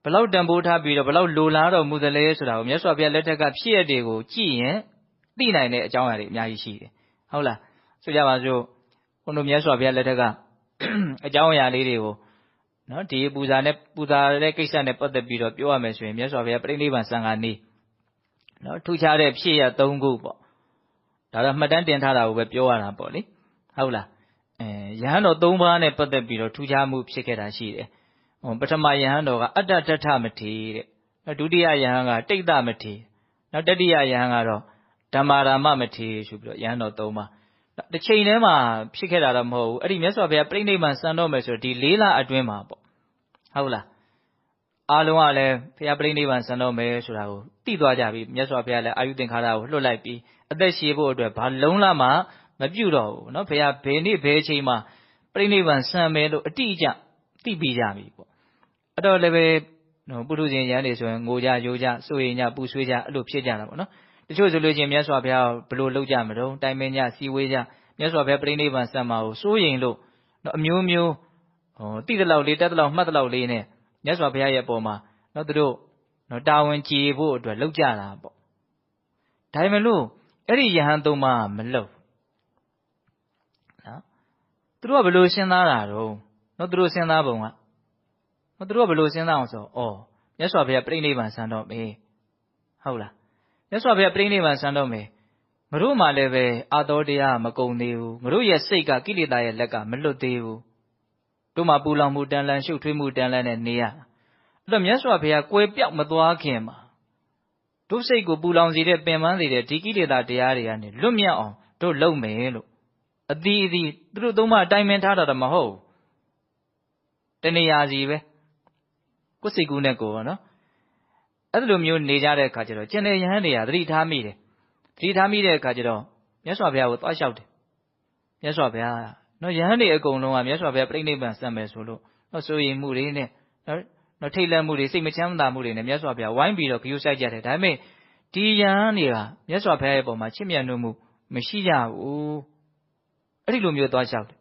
Speaker 1: းဘလောက်တန်ဖိုးထားပြီးတော့ဘလောက်လိုလားတော်မူသလဲဆိုတာကိုမြတ်စွာဘုရားလက်ထက်ကဖြစ်ရတဲ့ကိုကြည့်ရင်သိနိုင်တဲ့အကြောင်းအရာတွေအများကြီးရှိတယ်ဟုတ်လားဆိုကြပါစို့ ုတို့မြတ်စွာဘုရားလက်ထက်ကအကြောင်းအရာလေးတွေကိုနော်ဒီပူဇာတဲ့ကိစ္စနဲ့ပတ်သက်ပြီးတော့ပြောရမယ်ဆိုရင်မြတ်စွာဘုရားပြိဋိဘံစံဃာနီးနော်ထူးခြားတဲ့ဖြစ်ရ၃ခုပေါ့ဒါတော့မှတ်တမ်းတင်ထားတာကိုပဲပြောရတာပေါ့လေဟုတ်လားယဟန်တော်၃ပါးနဲ့ပတ်သက်ပြီးတော့ထူးခြားမှုဖြစ်ခဲ့တာရှိတယ်ပထမယဟန်တော်ကအတ္တတထမထေတဲ့ဒုတိယယဟန်ကတိတ်တမထေနောက်တတိယယဟန်ကတော့ဓမ္မာရာမမထေဆိုပြီးတော့ယဟန်တော်၃ပါးတစ်ချိန်တည်းမှာဖြစ်ခဲ့တာတော့မဟုတ်ဘူးအဲ့ဒီမြတ်စွာဘုရားပြိဋိဘံစံတော့မယ်ဆိုတော့ဒီ၄လအတွင်းမှာပေါ့ဟုတ်လားအားလုံးကလည်းဘုရားပြိဋိဘံစံတော့မယ်ဆိုတာကိုသိသွားကြပြီမြတ်စွာဘုရားလည်းအာယုသင်္ခါရကိုလွှတ်လိုက်ပြီးအသက်ရှည်ဖို့အတွက်ဘာလုံးလမှမပြုတော့ဘူးနော်ဘုရားဘယ်နေ့ဘယ်အချိန်မှာပြိဋိဘံစံမယ်လို့အတိအကျသိပြီးကြပြီပေါ့အဲ့တော့လည်းပဲပုထုဇဉ်ရဟန်းတွေဆိုရင်ငိုကြယိုကြစိုးရိမ်ကြပူဆွေးကြအဲ့လိုဖြစ်ကြတာပေါ့နော်တချို့ဆိုလို့ချင်းမြတ်စွာဘုရားဘယ်လိုလုပ်ကြမလို့တိုင်ပင်ကြစီဝေးကြမြတ်စွာဘုရားပြိဋိဘံစံမှာကိုစိုးရိမ်လို့အမျိုးမျိုးတိတလောက်လေးတက်တလောက်မှတ်တလောက်လေးနဲ့မြတ်စွာဘုရားရဲ့အပေါ်မှာသူတို့တာဝန်ကြည်ဖို့အတွက်လုပ်ကြတာပေါ့ဒါပေမဲ့လို့အဲ့ဒီယဟန်သုံးပါးမလုပ်နော်သူတို့ကဘယ်လိုစဉ်းစားတာတော့သူတို့စဉ်းစားပုံကသူတို့ကဘယ်လိုစဉ်းစားအောင်ဆိုမြတ်စွာဘုရားပြိဋိဘံစံတော့မေဟုတ်လားမြတ်စွာဘုရားပြိဋိဘံစံတော့မေငါတို့မှလည်းပဲအာတော်တရားမကုန်သေးဘူးငါတို့ရဲ့စိတ်ကကိလေသာရဲ့လက်ကမလွတ်သေးဘူးတို့မှပူလောင်မှုတန်လန့်ရှုပ်ထွေးမှုတန်လန့်နဲ့နေရအဲ့တော့မြတ်စွာဘုရားကွယ်ပြောက်မသွားခင်မှာတို့စိတ်ကိုပူလောင်စေတဲ့ပင်ပန်းစေတဲ့ဒီကိလေသာတရားတွေကနေလွတ်မြောက်အောင်တို့လုပ်မယ်လို့အသီးသူတို့သုံးပါအတိုင်းမင်းထားတာတော့မဟုတ်တဏှာစီပဲကိုယ်စိတ်ကူးနဲ့ကိုယ်ပေါ့နော်အဲ့လိုမျိုးနေကြတဲ့အခါကျတော့ကျန်တဲ့ယဟန်တွေကသတိထားမိတယ်သတိထားမိတဲ့အခါကျတော့မြတ်စွာဘုရားကိုသွားလျှောက်တယ်မြတ်စွာဘုရားနော်ယဟန်တွေအကုန်လုံးကမြတ်စွာဘုရားပြိဋိဘံစံမယ်ဆိုလို့စိုးရိမ်မှုတွေနဲ့နော်ထိတ်လန့်မှုတွေစိတ်မချမ်းသာမှုတွေနဲ့မြတ်စွာဘုရားဝိုင်းပြီးတော့ဂရုစိုက်ကြတယ်ဒါပေမဲ့ဒီယဟန်တွေကမြတ်စွာဘုရားရဲ့ပုံမှာချစ်မြတ်နိုးမှုမရှိကြဘူးအဲ့ဒီလိုမျိုးသွားလျှောက်တယ်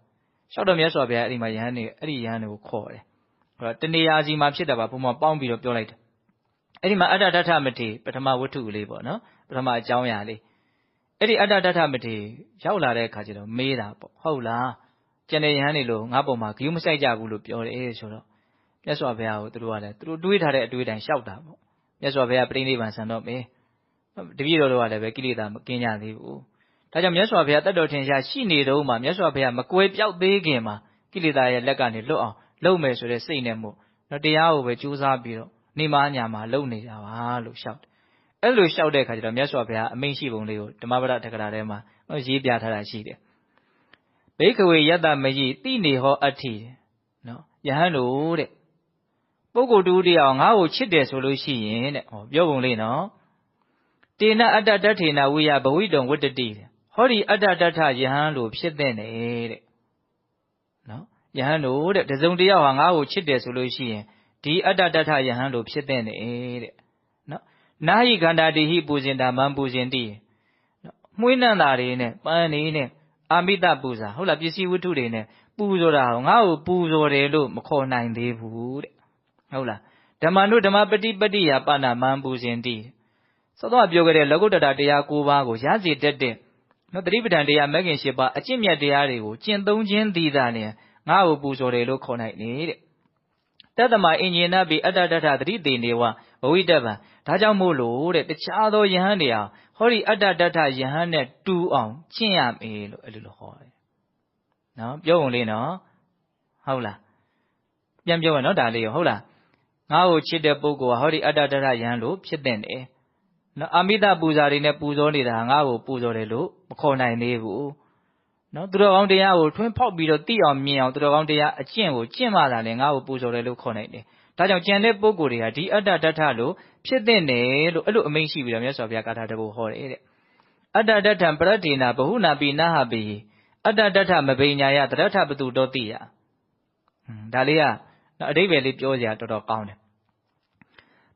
Speaker 1: လျှောက်တော့မြတ်စွာဘုရားအဲ့ဒီမှာယဟန်တွေကိုခေါ်တယ်တဏှာစီမှာဖြစ်တာပါဘုံမှာပေါင်းပြီးတော့ပြောလိုက်တယ်အဲ့ဒီမှာအတ္တတထမထေပထမဝတ္ထုလေးပေါ့နော်ပထမအကြောင်းအရာလေးအဲ့ဒီအတ္တတထမထေရောက်လာတဲ့အခါကျတော့မေးတာပေါ့ဟုတ်လားကျန်တဲ့ယဟန်တွေလို့ငါ့ပုံမှာဂရုမစိုက်ကြဘူးလို့ပြောတယ်ဆိုတော့မြတ်စွာဘုရားကိုသူတို့ကလည်းသူတို့တွေးထားတဲ့အတွေးတိုင်းလျှောက်တာပေါ့မြတ်စွာဘုရားပြိဋိဘံစံတော့မေတပည့်တော်တို့ကလည်းပဲကိလေသာမကင်းကြသေးဘူးဒါကြောင့်မြတ်စွာဘုရားတတ်တော်ထင်ရှားရှိနေတော့မှမြတ်စွာဘုရားမကွယ်ပြောက်သေးခင်မှာကိလေသာရဲ့လက်ကနေလွတ်အောင်လုပ်မယ်ဆိုတဲ့စိတ်နဲ့မို့တရားကိုပဲကြိုးစားပြီးတော့နေမညာမှာလုပ်နေကြပါလို့လျှောက်တယ်အဲ့လိုလျှောက်တဲ့အခါကျတော့မြတ်စွာဘုရားအမိန့်ရှိပုံလေးကိုဓမ္မပဒထက္ကရာထဲမှာရေးပြထားတာရှိတယ်ဘိက္ခဝေယတ္တမယိတိနေဟောအဋ္ဌိနော်ယဟန်တို့တဲ့ပုဂ္ဂိုလ်တူတရားငါ့ကိုချစ်တယ်ဆိုလို့ရှိရင်တဲ့ပြောပုံလေးနော်တေနအတ္တတထေနဝိယဘဝိတုံဝတ္တတိဟောဒီအတ္တတထယဟန်လို့ဖြစ်တဲ့တဲ့နော်ယဟန်တို့တဲ့တစုံတယောက်ဟာငါ့ကိုချစ်တယ်ဆိုလို့ရှိရင်ဒီအတ္တတထယဟန်လို့ဖြစ်တဲ့တဲ့နော်နာဟိခန္ဓာတိဟိပူဇင်တာမံပူဇင်တိနော်မှွေးနှံတာတွေနဲ့ပန်းနေနဲ့အာမိတပူဇာဟုတ်လားပစ္စည်းဝတ္ထုတွေနဲ့ပူဇော်တာငါ့ကိုပူဇော်တယ်လို့မခေါ်နိုင်သေးဘူးတဲ့ဟုတ်လားဓမ္မနုဓမ္မပฏิပတ္တိယပါဏမံပူဇင်တိသောတော့ပြောခဲ့တဲ့လောကုတ္တရာတရား၉ပါးကိုရစေတတ်တဲ့နော်တတိပဋ္ဌာန်တရားမဂ်ခင်၈ပါးအကျင့်မြတ်တရားတွေကိုကျင့်သုံးခြင်းသည်သာလျှင်ငါ့ကိုပူဇော်တယ်လို့ခေါ်နိုင်နေတဲ့တတ္တမအင်ဂျင်နာပိအတ္တတထသတိတေနေဝဘဝိတ္တဗံဒါကြောင့်မို့လို့တဲ့တခြားသောယဟန်တွေဟာဟောဒီအတ္တတထယဟန်နဲ့တူအောင်ကျင့်ရမယ်လို့အဲ့လိုဟောတယ်နော်ပြောုံလေးနော်ဟုတ်လားပြန်ပြောမယ်နော်ဒါလေးရောဟုတ်လားငါ့ကိုချစ်တဲ့ပုဂ္ဂိုလ်ဟာဟောဒီအတ္တတထယဟန်လို့ဖြစ်တဲ့တယ်နော်အာမိတပူဇာတွေနဲ့ပူဇော်နေတာငါ့ကိုပူဇော်တယ်လို့မခေါ်နိုင်သေးဘူးနော်သူတော်ကောင်းတရားကိုထွန်းဖောက်ပြီးတော့သိအောင်မြင်အောင်သူတော်ကောင်းတရားအကျင့်ကိုကျင့်မှသာလေငါ့ကိုပူဇော်တယ်လို့ခေါ်နိုင်တယ်ဒါကြောင့်ကျန်တဲ့ပုဂ္ဂိုလ်တွေဟာဒီအတ္တတထလို့ဖြစ်တဲ့တယ်လို့အဲ့လိုအမိန့်ရှိပြီးတော့မြတ်စွာဘုရားကာထာတပုဟောတယ်တဲ့အတ္တတထံပရတ္တိနာဘဟုနာပိနာဟပိအတ္တတထမဘိညာယတရထပတုတောတိယဒါလေးကအဓိပ္ပာယ်လေးပြောစရာတော်တော်ကောင်းတယ်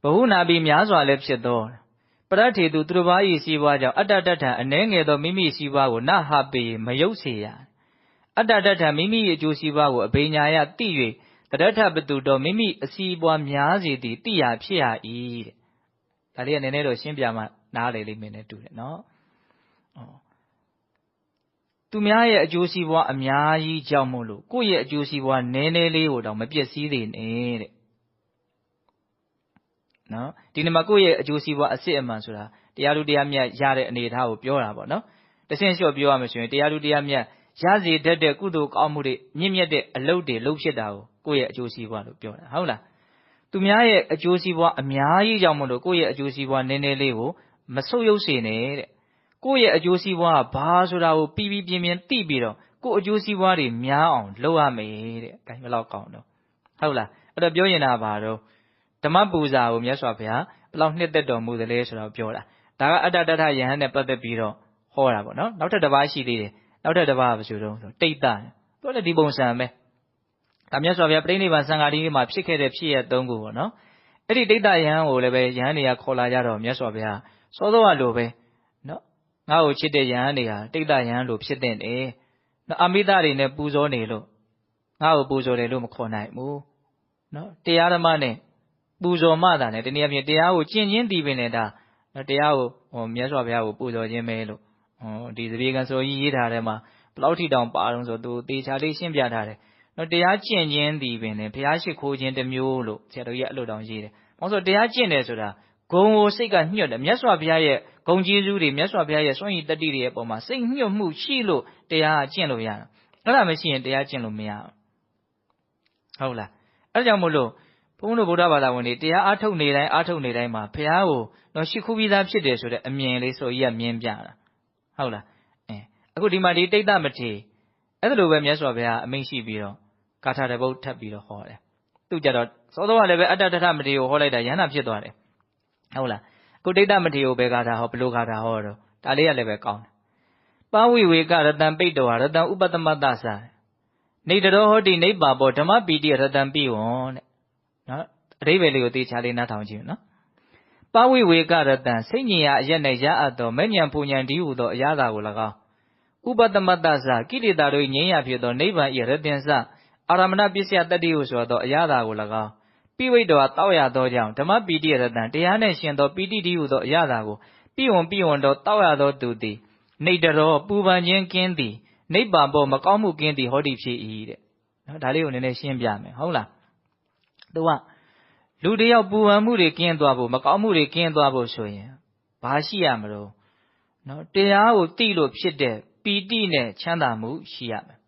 Speaker 1: ဘဟုနာပိများစွာလည်းဖြစ်သောပရတ္ထေသူသူတစ်ပါး၏စီးပွားကြောင့်အတ္တတထံအနှဲငယ်သောမိမိစီးပွားကိုနဟပိမယုတ်စေရအတ္တတထံမိမိ၏အကျိုးစီးပွားကိုအဘိညာယသိ၍တရထပတုတောမိမိအစီးပွားများစေသည်သိရာဖြစ်ရ၏တဲ့ဒါလေးကနည်းနည်းတော့ရှင်းပြမှနားလေလိမ့်မယ်နဲ့တူတယ်နော်တ သူများရဲ့အကျိုးစီးပွားအများကြီးကြောင့်မို့လို့ကိုယ့်ရဲ့အကျိုးစီးပွားနည်းနည်းလေးကိုတော့မပျက်စီးသေးနဲ့တဲ့နော်ဒီနေ့မှာကိုယ့်ရဲ့အကျိုးစီးပွားအစစ်အမှန်ဆိုတာတရားလူတရားမြတ်ရတဲ့အနေအထားကိုပြောတာပေါ့နော်တဆင့်လျှော့ပြောရမယ်ဆိုရင်တရားလူတရားမြတ်ရစေတတ်တဲ့ကုသိုလ်ကောင်းမှုတွေမြင့်မြတ်တဲ့အလုပ်တွေလုပ်ဖြစ်တာကိုကိုယ့်ရဲ့အကျိုးစီးပွားလို့ပြောတာဟုတ်လားသူများရဲ့အကျိုးစီးပွားအများကြီးကြောင့်မို့လို့ကိုယ့်ရဲ့အကျိုးစီးပွားနည်းနည်းလေးကိုမဆုတ်ယုတ်စေနဲ့တဲ့ကိုယ့်ရဲ့အကျိုးစီးပွားကဘာဆိုတာကိုပြီးပြင်းသိပြီးတော့ကိုယ့်အကျိုးစီးပွားတွေများအောင်လုပ်ရမယ်တဲ့။ဒါဘယ်လောက်ကောင်းတော့ဟုတ်လားအဲ့တော့ပြောရင်တာပါတော့ဓမ္မပူဇာကိုမြတ်စွာဘုရားဘယ်လောက်နှစ်သက်တော်မူသလဲဆိုတော့ပြောတာဒါကအတ္တတထယဟန်နဲ့ပတ်သက်ပြီးတော့ဟောတာပေါ့နော်နောက်ထပ်တစ်ပါးရှိသေးတယ်နောက်ထပ်တစ်ပါးကဘယ်လိုတုံးဆိုတိတ်တသူလည်းဒီပုံစံပဲဒါမြတ်စွာဘုရားပြိဋိနိဗ္ဗာန်စံဃာတိမှာဖြစ်ခဲ့တဲ့ဖြစ်ရ၃ခုပေါ့နော်အဲ့ဒီတိတ်တယဟန်ကိုလည်းပဲယဟန်တွေကခေါ်လာကြတော့မြတ်စွာဘုရားစောစောကလိုပဲနော်ငါ့ကိုချစ်တဲ့ယဟန်တွေဟာတိတ်တယဟန်လိုဖြစ်တဲ့တယ်နော်အမိသားတွေနဲ့ပူဇော်နေလို့ငါ့ကိုပူဇော်တယ်လို့မခေါ်နိုင်ဘူးနော်တရားဓမ္မနဲ့ပူဇော်မှသာနဲ့တနည်းအားဖြင့်တရားကိုကျင့်ချင်းတည်ပင်နေတာတရားကိုမြတ်စွာဘုရားကိုပူဇော်ခြင်းပဲလို့ဒီသပြေကံဆိုကြီးရေးထားတယ်မှာဘလောက်ထိတောင်ပါတော့ဆိုသူတေချာလေးရှင်းပြထားတယ်နော်တရားကျင့်ခြင်းတည်ပင်တယ်ဘုရားရှိခိုးခြင်းတစ်မျိုးလို့ဆရာတော်ကြီးအဲ့လိုတောင်ရေးတယ်ဘာလို့ဆိုတရားကျင့်တယ်ဆိုတာဂုံကိုစိတ်ကညှွတ်တယ်မြတ်စွာဘုရားရဲ့ဂုံကျေးဇူးတွေမြတ်စွာဘုရားရဲ့စွန့်ရည်တတ္တိတွေရဲ့ပုံမှာစိတ်ညှွတ်မှုရှိလို့တရားကျင့်လို့ရတာအဲ့ဒါမရှိရင်တရားကျင့်လို့မရဘူးဟုတ်လားအဲ့ကြောင့်မို့လို့ဘုန်းတော်ဗုဒ္ဓဘာသာဝင်တွေတရားအားထုတ်နေတိုင်းမှာဘုရားကိုတော့ရှိခိုးပြီးသားဖြစ်တယ်ဆိုတဲ့အမြင်လေးဆိုကြီးကမြင်ပြတာဟုတ်လားအခုဒီမှာဒီတိတ်တမထေအဲ့ဒါလိုပဲမြတ်စွာဘုရားအမိန့်ရှိပြီးတော့ဂါထာတစ်ပုဒ်ထပ်ပြီးတော့ဟောတယ်သူကြတော့စောစောကလည်းပဲအတ္တတထမထေကိုဟောလိုက်တာယန္တာဖြစ်သွားတယ်ဟုတ်လားအခုတိတ်တမထေကိုပဲဂါထာဟောဘယ်လိုဂါထာဟောတော့ဒါလေးကလည်းပဲကောင်းတယ်ပါဝိဝေကရတံပိတ္တောရတံဥပတ္တမတ္တသနေတရောဟောတိနိဗ္ဗာပောဓမ္မပီတိရတံပိဝံတဲ့နော်အဓိပ္ပာယ်လေးကိုသေချာလေးနားထောင်ကြည့်နော်ပါဝိဝေကရတံစိတ်ညင်ရာအရက်၌ရအပ်သောမဲ့ညံပူညံဒီဟုသောအရာသာကို၎င်းဥပတ္တမတ္တသကိလေသာတို့ငြိမ်းရာဖြစ်သောနိဗ္ဗာန်၏ရတင်္စအာရမဏပစ္စယတတ္တိဟုဆိုသောအရာသာကို၎င်းပိဝိတ္တောတောက်ရသောကြောင့်ဓမ္မပီတိရတံတရားနှင့်ရှင်သောပီတိဒီဟုသောအရာသာကိုပိဝံသောတောက်ရသောသူသည်နေတရောပူပန်ခြင်းကင်းသည်နိဗ္ဗာန်ပေါ်မကောင်းမှုကင်းသည်ဟောဒီဖြစ်၏တဲ့နော်ဒါလေးကိုနည်းနည်းရှင်းပြမယ်ဟုတ်လားသူကလူတယောက်ပူပန်မှုတွေကင်းသွားဖို့မကောင်းမှုတွေကင်းသွားဖို့ဆိုရင်ဘာရှိရမလို့နော်တရားကိုသိလို့ဖြစ်တဲ့ပီတိနဲ့ချမ်းသာမှုရှိရမယ်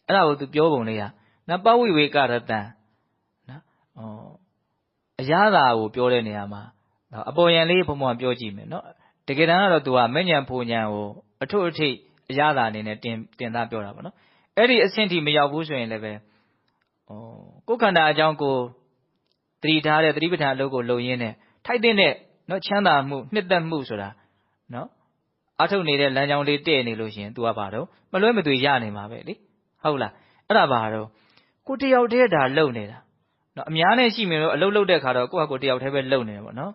Speaker 1: အဲ့ဒါကိုသူပြောပုံလေးကနပဝိဝေကရတံနော်အရာသာကိုပြောတဲ့နေရာမှာအပေါ်ယံလေးဘုံဘုံပြောကြည့်မယ်နော်တကယ်တမ်းကတော့သူကမဲ့ညံဖူညံကိုအထွတ်အထိပ်အရာသာအနေနဲ့တင်သားပြောတာပေါ့နော်အဲ့ဒီအဆင့်ထိမရောက်ဘူးဆိုရင်လည်းပဲကိုယ်ခန္ဓာအကြောင်းကိုသတိထားတဲ့သတိပဋ္ဌာန်အလုပ်ကိုလုပ်ရင်းနဲ့ထိုက်တဲ့နော်ချမ်းသာမှုနှစ်သက်မှုဆိုတာနော်အထုတ်နေတဲ့လမ်းကြောင်းလေးတည့်နေလို့ရှိရင် तू ကဘာတော့မလွဲမသွေရနေမှာပဲလေဟုတ်လားအဲ့ဒါဘာတော့ကိုတယောက်တည်းဒါလုံနေတာနော်အများနဲ့ရှိမြင်လို့အလုပ်လုပ်တဲ့ခါတော့ကိုယ့်ဟာကိုယ်တယောက်တည်းပဲလုံနေတယ်ပေါ့နော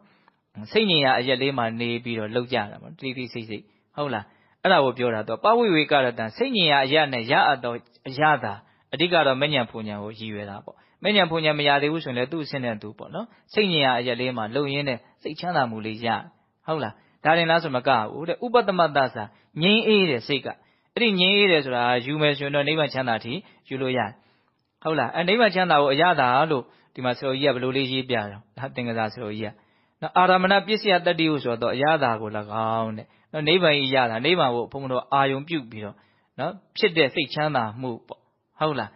Speaker 1: ်စိတ်ညင်ရအရက်လေးမှနေပြီးတော့လှုပ်ကြတာပေါ့တိတိစိတ်ဟုတ်လားအဲ့ဒါကိုပြောတာတော့ပဝိဝေကရတံစိတ်ညင်ရအရက်နဲ့ရအပ်တော့အရသာအဓိကတော့မဉ္ဇဉ်ဖူဉ္ဇဉ်ကိုရည်ရွယ်တာပေါ့မဉ္ဇဉ်ဖူဉ္ဇဉ်မရသေးဘူးဆိုရင်လည်းသူ့အဆင့်နဲ့သူပေါ့နော်စိတ်ညင်ရအရက်လေးမှလှုပ်ရင်းနဲ့စိတ်ချမ်းသာမှုလေးရဟုတ်လားဒါရင်လားဆိုမကဘူးတဲ့ဥပတ္တမတ္တသငြိမ်းအေးတဲ့စိတ်ကအဲ့ဒီငြိမ်းအေးတယ်ဆိုတာယူမယ်ဆိုရင်တော့နိဗ္ဗာန်ချမ်းသာထိယူလို့ရတယ်ဟုတ်လားနိဗ္ဗာန်ချမ်းသာကိုအရသာလို့ဒီမှာဆရာကြီးကဘယ်လိုလေးရေးပြတာဒါသင်္ကစားဆရာကြီးကနော်အာရမဏပစ္စယတတ္တိဟုဆိုတော့အရသာကို၎င်းတဲ့နော်နိဗ္ဗာန်ဤရတာနိဗ္ဗာန်ကိုဘုံတော်အာယုံပြုတ်ပြီးတော့နော်ဖြစ်တဲ့စိတ်ချမ်းသာမှုပေါ့ဟုတ်လား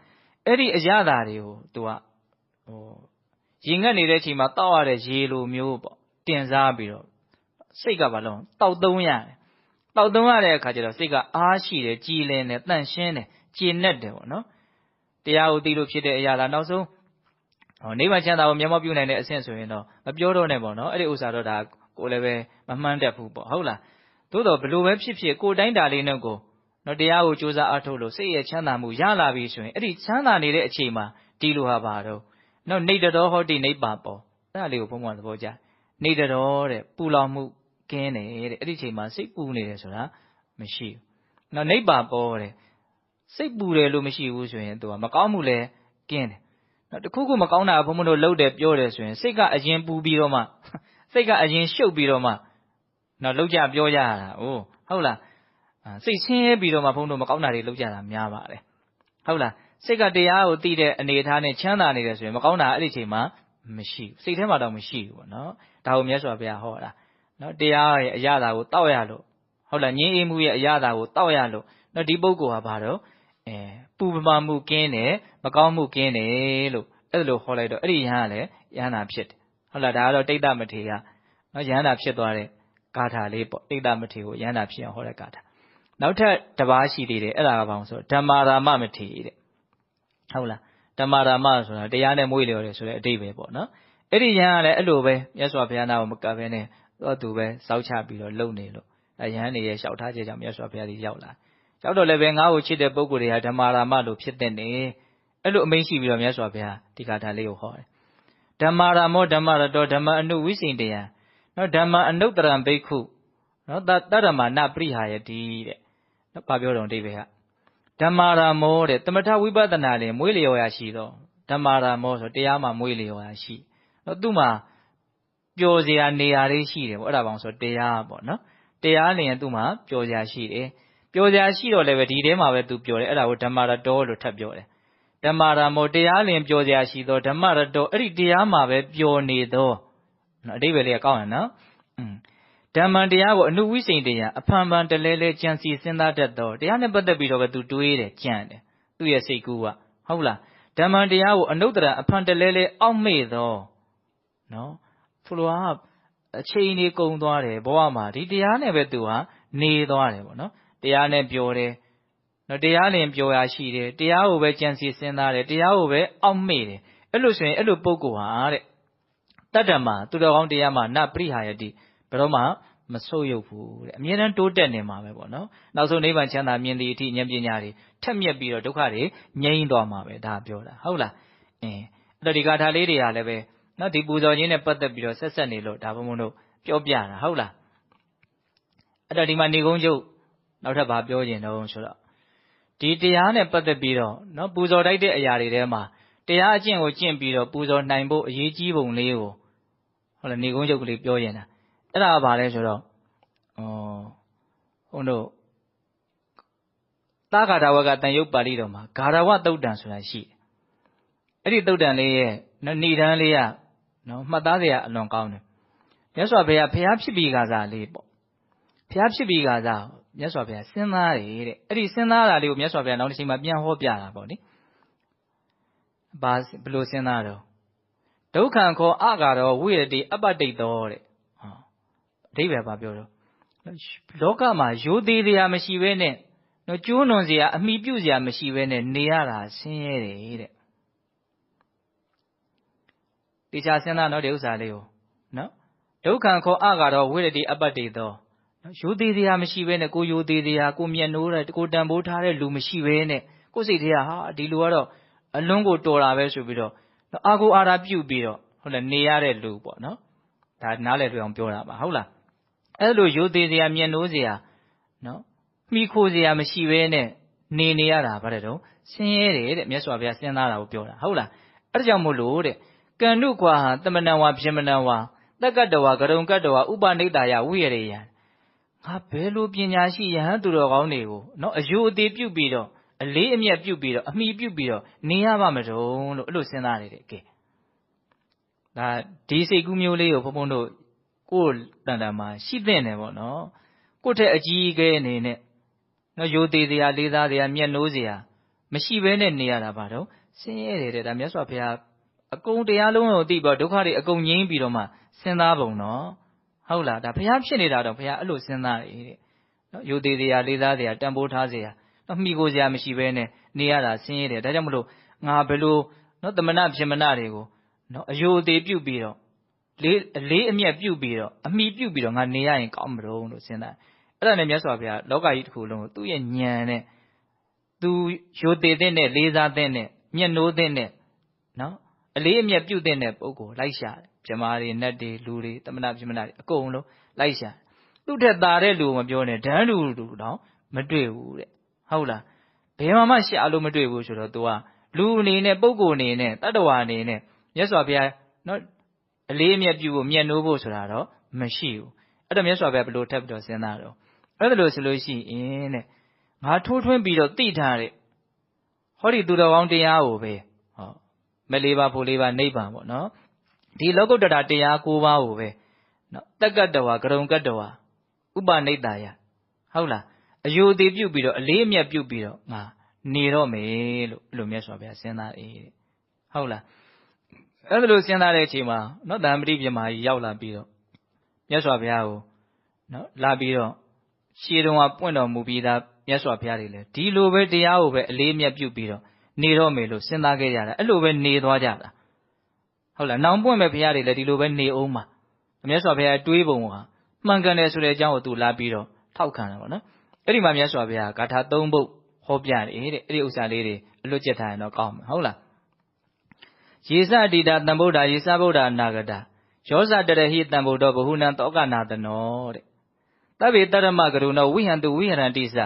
Speaker 1: အဲ့ဒီအရသာတွေကို तू ကရင်ငတ်နေတဲ့အချိန်မှာတောက်ရတဲ့ရေလိုမျိုးပေါ့တင်စားပြီးတော့စိတ်ကဘာလို့တောက်သုံးရတယ်တောက်သုံးရတဲ့အခါကျတော့စိတ်ကအားရှိတယ်ကြည်လင်တယ်တန့်ရှင်းတယ်ကျေနပ်တယ်ပေါ့နော်တရားကိုသိလို့ဖြစ်တဲ့အရာလားနောက်ဆုံးနိဗ္ဗာန်ချမ်းသာကိုမျက်မှောက်ပြုနိုင်တဲ့အဆင့်ဆိုရင်တော့မပြောတော့နဲ့ပေါ့နော်အဲ့ဒီဥစ္စာတော့ဒါကိုလည်းပဲမမှန်းတတ်ဘူးပေါ့ဟုတ်လားသို့တော့ဘလို့ပဲဖြစ်ဖြစ်ကိုယ်တိုင်းတာလေးနဲ့ကိုနော်တရားကိုကြိုးစားအားထုတ်လို့စိတ်ရဲ့ချမ်းသာမှုရလာပြီဆိုရင်အဲ့ဒီချမ်းသာနေတဲ့အချိန်မှာဒီလိုဟာပါတော့နော်နေတတော်ဟောတိနိဗ္ဗာန်ပေါ်အဲ့ဒါလေးကိုဘုံဘုံသဘောကျနေတတော်တဲ့ပူလောင်မှုကင်းတယ်တဲ့အဲ့ဒီအချိန်မှာစိတ်ပူနေတယ်ဆိုတာမရှိဘူးနော်နိဗ္ဗာန်ပေါ်တဲ့စိတ်ပူတယ်လို့မရှိဘူးဆိုရင်သူကမကောင်းမှုလဲကင်းတယ်နော်တခုခုမကောင်းတာဘုံဘုံတို့လှုပ်တယ်ပြောတယ်ဆိုရင်စိတ်ကအရင်ပူပြီးတော့မှစိတ်ကအရင်ရှုပ်ပြီးတော့မှနော်လှုပ်ကြပြောကြရတာဟုတ်လား စိတ်ဆင်းရဲပြီးတော့မှဘုန်းတို့မကောင်းတာတွေလုပ်ကြတာများပါတယ်ဟုတ်လားစိတ်ကတရားကိုသိတဲ့အနေအထားနဲ့ချမ်းသာနေတယ်ဆိုရင်မကောင်းတာအဲ့ဒီချိန်မှာမရှိဘူးစိတ်ထဲမှာတော့မရှိဘူးပေါ့နော်ဒါကိုမြတ်စွာဘုရားဟောတာနော်တရားရဲ့အရာတာကိုတောက်ရလို့ဟုတ်လားငြင်းအေးမှုရဲ့အရာတာကိုတောက်ရလို့နော်ဒီပုဂ္ဂိုလ်ဟာဘာတော့ပူပမာမှုကင်းတယ်မကောင်းမှုကင်းတယ်လို့အဲ့လိုဟောလိုက်တော့အဲ့ဒီယဟန်ကလည်းယဟန်တာဖြစ်တယ်ဟုတ်လားဒါကတော့တိဋ္ဌမထေရနော်ယဟန်တာဖြစ်သွားတဲ့ဂါထာလေးပေါ့တိဋ္ဌမထေကိုယဟန်တာဖြစ်အောင်ဟောတဲ့ဂါထာနောက်ထပ်တစ်ပါးရှိသေးတယ်အဲ့ဒါကဘာလို့ဆိုဓမ္မာရာမမထေတဲ့ဟုတ်လားဓမ္မာရာမဆိုတာတရားနဲ့မွေးလျော်တယ်ဆိုတဲ့အဓိပ္ပာယ်ပေါ့နော်အဲ့ဒီယဟန်ကလည်းအဲ့လိုပဲမြတ်စွာဘုရားနာကိုမကပ်ဘဲနဲ့သူပဲစောက်ချပြီးတော့လုံနေလို့ယဟန်နေရဲ့လျှောက်ထားချက်ကြောင့်မြတ်စွာဘုရားကြီးရောက်လာရောက်တော့လည်းပဲငါ့ကိုချစ်တဲ့ပုဂ္ဂိုလ်တွေကဓမ္မာရာမလို့ဖြစ်တဲ့နေအဲ့လိုအမိန့်ရှိပြီးတော့မြတ်စွာဘုရားဒီဂါထာလေးကိုဟောတယ်ဓမ္မာရာမောဓမ္မရတောဓမ္မအနုဝိစိန်တယံနော်ဓမ္မအနုတ္တရံဘိက္ခုနော်တတ္တမနပရိဟာယတိတဲ့နော်ဘာပြောတော့အဓိပ္ပာယ်ကဓမ္မာရာမောတဲ့သမထဝိပဿနာလည်းမွေးလျော်ရရှိတော့ဓမ္မာရာမောဆိုတရားမှာမွေးလျော်ရရှိနော်သူ့မှာပျော်စရာနေရာလေးရှိတယ်ပေါ့အဲ့ဒါပေါင်းဆိုတရားပေါ့နော်တရားလျင်သူ့မှာပျော်စရာရှိတယ်ပျော်စရာရှိတော့လည်းပဲဒီထဲမှာပဲသူပျော်တယ်အဲ့ဒါကိုဓမ္မာရတောလို့ထပ်ပြောတယ်ဓမ္မာရမောတရားလျင်ပျော်စရာရှိသောဓမ္မရတောအဲ့ဒီတရားမှာပဲပျော်နေသောနော်အဓိပ္ပာယ်လေးကကောင်းတယ်နော်ဓမ္မတရားကိုအနုဝိစိန်တရားအဖန်ဖန်တလဲလဲကြံစီစဉ်းစားတတ်သောတရားနဲ့ပတ်သက်ပြီးတော့ပဲသူတွေးတယ်ကြံတယ်သူ့ရဲ့စိတ်ကူးကဟုတ်လားဓမ္မတရားကိုအနုတ္တရအဖန်တလဲလဲအောက်မေ့သောနော်ဆိုလိုအချိန်ကြီးကုန်သွားတယ်ဘဝမှာဒီတရားနဲ့ပဲသူဟာနေသွားတယ်ပေါ့နော်တရားနဲ့ပျော်တယ်နော်တရားလင်ပျော်ရာရှိတယ်တရားကိုပဲကြံစီစဉ်းစားတယ်တရားကိုပဲအောက်မေ့တယ်အဲ့လိုဆိုရင်အဲ့လိုပုဂ္ဂိုလ်ဟာတဲ့တတ္တမသူတော်ကောင်းတရားမှာနပရိဟာယတိဘယ်တော့မှမဆုတ်ယုတ်ဘူးတဲ့အမြဲတမ်းတိုးတက်နေမှာပဲပေါ့နော်နောက်ဆုံးနိဗ္ဗာန်ချမ်းသာမြင်သည့်အထိဉာဏ်ပညာတွေထက်မြက်ပြီးတော့ဒုက္ခတွေငြိမ်းသွားမှာပဲဒါပြောတာဟုတ်လားအဲ့တော့ဒီဂါထာလေးတွေကလည်းပဲနော်ဒီပူဇော်ခြင်းနဲ့ပတ်သက်ပြီးတော့ဆက်နေလို့ဒါဘုံဘုံတို့ပြောပြတာဟုတ်လားအဲ့တော့ဒီမှာနေကုန်းကျုပ်နောက်ထပ်ဘာပြောကျင်တော့ဆိုတော့ဒီတရားနဲ့ပတ်သက်ပြီးတော့နော်ပူဇော်တိုက်တဲ့အရာတွေထဲမှာတရားအကျင့်ကိုကျင့်ပြီးတော့ပူဇော်နိုင်ဖို့အရေးကြီးပုံလေးကိုဟုတ်လားနေကုန်းကျုပ်ကလေးပြောကျင်တာအဲ့ဒါကဘာလဲဆိုတော့ဘုန်းတို့သာဂါထာဝကတန်ယုတ်ပါဠိတော်မှာဂါရဝသုတ်တံဆိုတာရှိတယ်အဲ့ဒီသုတ်တံလေးရဲ့ဏိဒန်းလေးကနော်မှတ်သားစရာအလွန်ကောင်းတယ်မြတ်စွာဘုရားဖြစ်ပြီးခါစားလေးပေါ့ဘုရားဖြစ်ပြီးခါစားမြတ်စွာဘုရားစဉ်းစားတယ်တဲ့အဲ့ဒီစဉ်းစားတာလေးကိုမြတ်စွာဘုရားနောက်တစ်ချိန်မှာပြန်ဟောပြတာပေါ့နိဘယ်လိုစဉ်းစားတော့ဒုက္ခံခောအဂါရောဝိရတိအပ္ပတိတ်တော်တဲ့အဓိပ္ပာယ်ပါပြောတော့လောကမှာရိုသေတရားမရှိဘဲနဲ့နော်ကျိုးနွန်စရာအမိပြုစရာမရှိဘဲနဲ့နေရတာဆင်းရဲတယ်တဲ့တရားစဉ်းစားတော့ဒီဥစ္စာလေးကိုနော်ဒုက္ခံခောအဂါရောဝိရတိအပ္ပတိတ်တော်ရိုသေတရားမရှိဘဲနဲ့ကိုရိုသေတရားကိုမျက်နှိုးတဲ့ကိုတန်ဖိုးထားတဲ့လူမရှိဘဲနဲ့ကိုစိတ်ထဲဟာဒီလူကတော့အလွန်ကိုတော်တာပဲဆိုပြီးတော့အာကိုအာရာပြုတ်ပြီးတော့ဟုတ်လားနေရတဲ့လူပေါ့နော်ဒါနားလည်တွေ့အောင်ပြောတာပါဟုတ်လားအဲ့လိုရိုသေစရာမျက်နှိုးစရာနော်မိခိုစရာမရှိဘဲနဲ့နေရတာဗါတဲ့တော့ဆင်းရဲတယ်တဲ့မြတ်စွာဘုရားစဉ်းစားတာကိုပြောတာဟုတ်လားအဲ့ဒါကြောင့်မို့လို့တဲ့ကန္နုကွာဟာတမနံဝါပြမနံဝါတက္ကတဝါကရုံကတ္တဝါဥပနိတ္တယဝိရရေယံငါဘယ်လိုပညာရှိယဟန်သူတော်ကောင်းတွေကိုနော်အယုအသေးပြုတ်ပြီးတော့အလေးအမြတ်ပြုတ်ပြီးတော့အမိပြုတ်ပြီးတော့နေရပါမတုံးလို့အဲ့လိုစဉ်းစားနေတယ်ကဲဒါဒီစိတ်ကူးမျိုးလေးကိုဘုံဘုံတို့ကိုယ်တန်တန်မှာရှိသင့်တယ်ပေါ့နော်ကိုယ့်ထက်အကြီးအကဲအနေနဲ့နော်ယုသေးစရာလေးစားစရာမျက်နှိုးစရာမရှိဘဲနဲ့နေရတာပါတော့ဆင်းရဲတယ်တဲ့ဒါမြတ်စွာဘုရားအကုန်တရားလုံးကိုသိပြီးဒုက္ခတွေအကုန်ငြိမ်းပြီးတော့မှစဉ်းစားပုံနော်ဟုတ်လားဒါဘုရားဖြစ်နေတာတော့ဘုရားအဲ့လိုစဉ်းစားတယ်တဲ့နော်ယုသေးစရာလေးစားစရာတန်ဖိုးထားစရာနော်မှီကိုစရာမရှိဘဲနဲ့နေရတာဆင်းရဲတယ်ဒါကြောင့်မလို့ငါဘယ်လိုနော်တမနာဖြစ်မနာတွေကိုနော်အယုအသေးပြုတ်ပြီးတော့အလေးအမြတ်ပြုတ်ပြီးတော့အမိပြုတ်ပြီးတော့ငါနေရရင်ကောင်းမလို့လို့စဉ်းစားအဲ့ဒါနဲ့မြတ်စွာဘုရားလောကကြီးတစ်ခုလုံးကိုသူ့ရဲ့ဉာဏ်နဲ့သူယုသေးတဲ့နဲ့လေးစားတဲ့နဲ့မျက်နှိုးတဲ့နဲ့နော်အလေးအမြတ်ပြုတ်တဲ့ပုဂ္ဂိုလ်လိုက်ရှာတယ်ဗြဟ္မာတွေနတ်တွေလူတွေတမနာဖြစ်မနာတွေအကုန်လုံးလိုက်ရှာသူ့ထက်သာတဲ့လူမပြောနဲ့ဒန်းလူတော့မတွေ့ဘူးတဲ့ဟုတ်လားဘယ်မှာမှရှာလို့မတွေ့ဘူးဆိုတော့ तू ကလူအနေနဲ့ပုဂ္ဂိုလ်အနေနဲ့တတ္တဝါအနေနဲ့မြတ်စွာဘုရားနော်အလေးအမြတ်ပြုဖို့မျက်နှိုးဖို့ဆိုတာတော့မရှိဘူးအဲ့တော့မြတ်စွာဘုရားဘယ်လိုထပ်ပြီးတော့စဉ်းစားတော့ အဲ့ဒါလို့ဆိုလို့ရှိရင်တဲ့ငါထိုးထွင်းပြီးတော့သိထားတဲ့ဟောဒီသူတော်ကောင်းတရားကိုပဲဟောမလေးပါဖို့လေးပါနိဗ္ဗာန်ပေါ့နော်ဒီလောကုတ္တရာတရား၉ပါးကိုပဲနော်တက္ကတဝါကရုံကတ္တဝါဥပနိတ္တယဟုတ်လားအယုအသေးပြုတ်ပြီးတော့အလေးအမြတ်ပြုတ်ပြီးတော့ငါနေတော့မယ်လို့အဲ့လိုမြတ်စွာဘုရားစဉ်းစားတဲ့ဟုတ်လားအဲ့ဒါလို့စဉ်းစားတဲ့အချိန်မှာနော်တန်ပတိပြမာကြီးရောက်လာပြီးတော့မြတ်စွာဘုရားကိုနော်လာပြီးတော့ရှေးတုန်းကပွင့်တော်မူပြီးသားမြတ်စွာဘုရားတွေလည်းဒီလိုပဲတရားကိုပဲအလေးအမြတ်ပြုတ်ပြီးတော့နေတော့မယ်လို့စဉ်းစားခဲ့ကြတာအဲ့လိုပဲနေသွားကြတာဟုတ်လားနောင်ပွင့်မဲ့ဘုရားတွေလည်းဒီလိုပဲနေအောင်မှာမြတ်စွာဘုရားတွေးပုံဟာမှန်ကန်တယ်ဆိုတဲ့အကြောင်းကိုသူလာပြီးတော့ထောက်ခံတယ်ပေါ့နော်အဲ့ဒီမှာမြတ်စွာဘုရားဂါထာ၃ပုဒ်ဟောပြတယ်တဲ့အဲ့ဒီဥစ္စာလေးတွေအလွတ်ကျက်ထားရင်တော့ကောင်းမှာဟုတ်လားယေသတိတာတံဗုဒ္ဓယေသဗုဒ္ဓနာဂတာယောဇတရဟိတံဗုဒ္ဓဘဟုနံတောကနာတနောတဲ့သဗ္ဗေတရမကရုဏောဝိဟံတုဝိဟရန္တိစ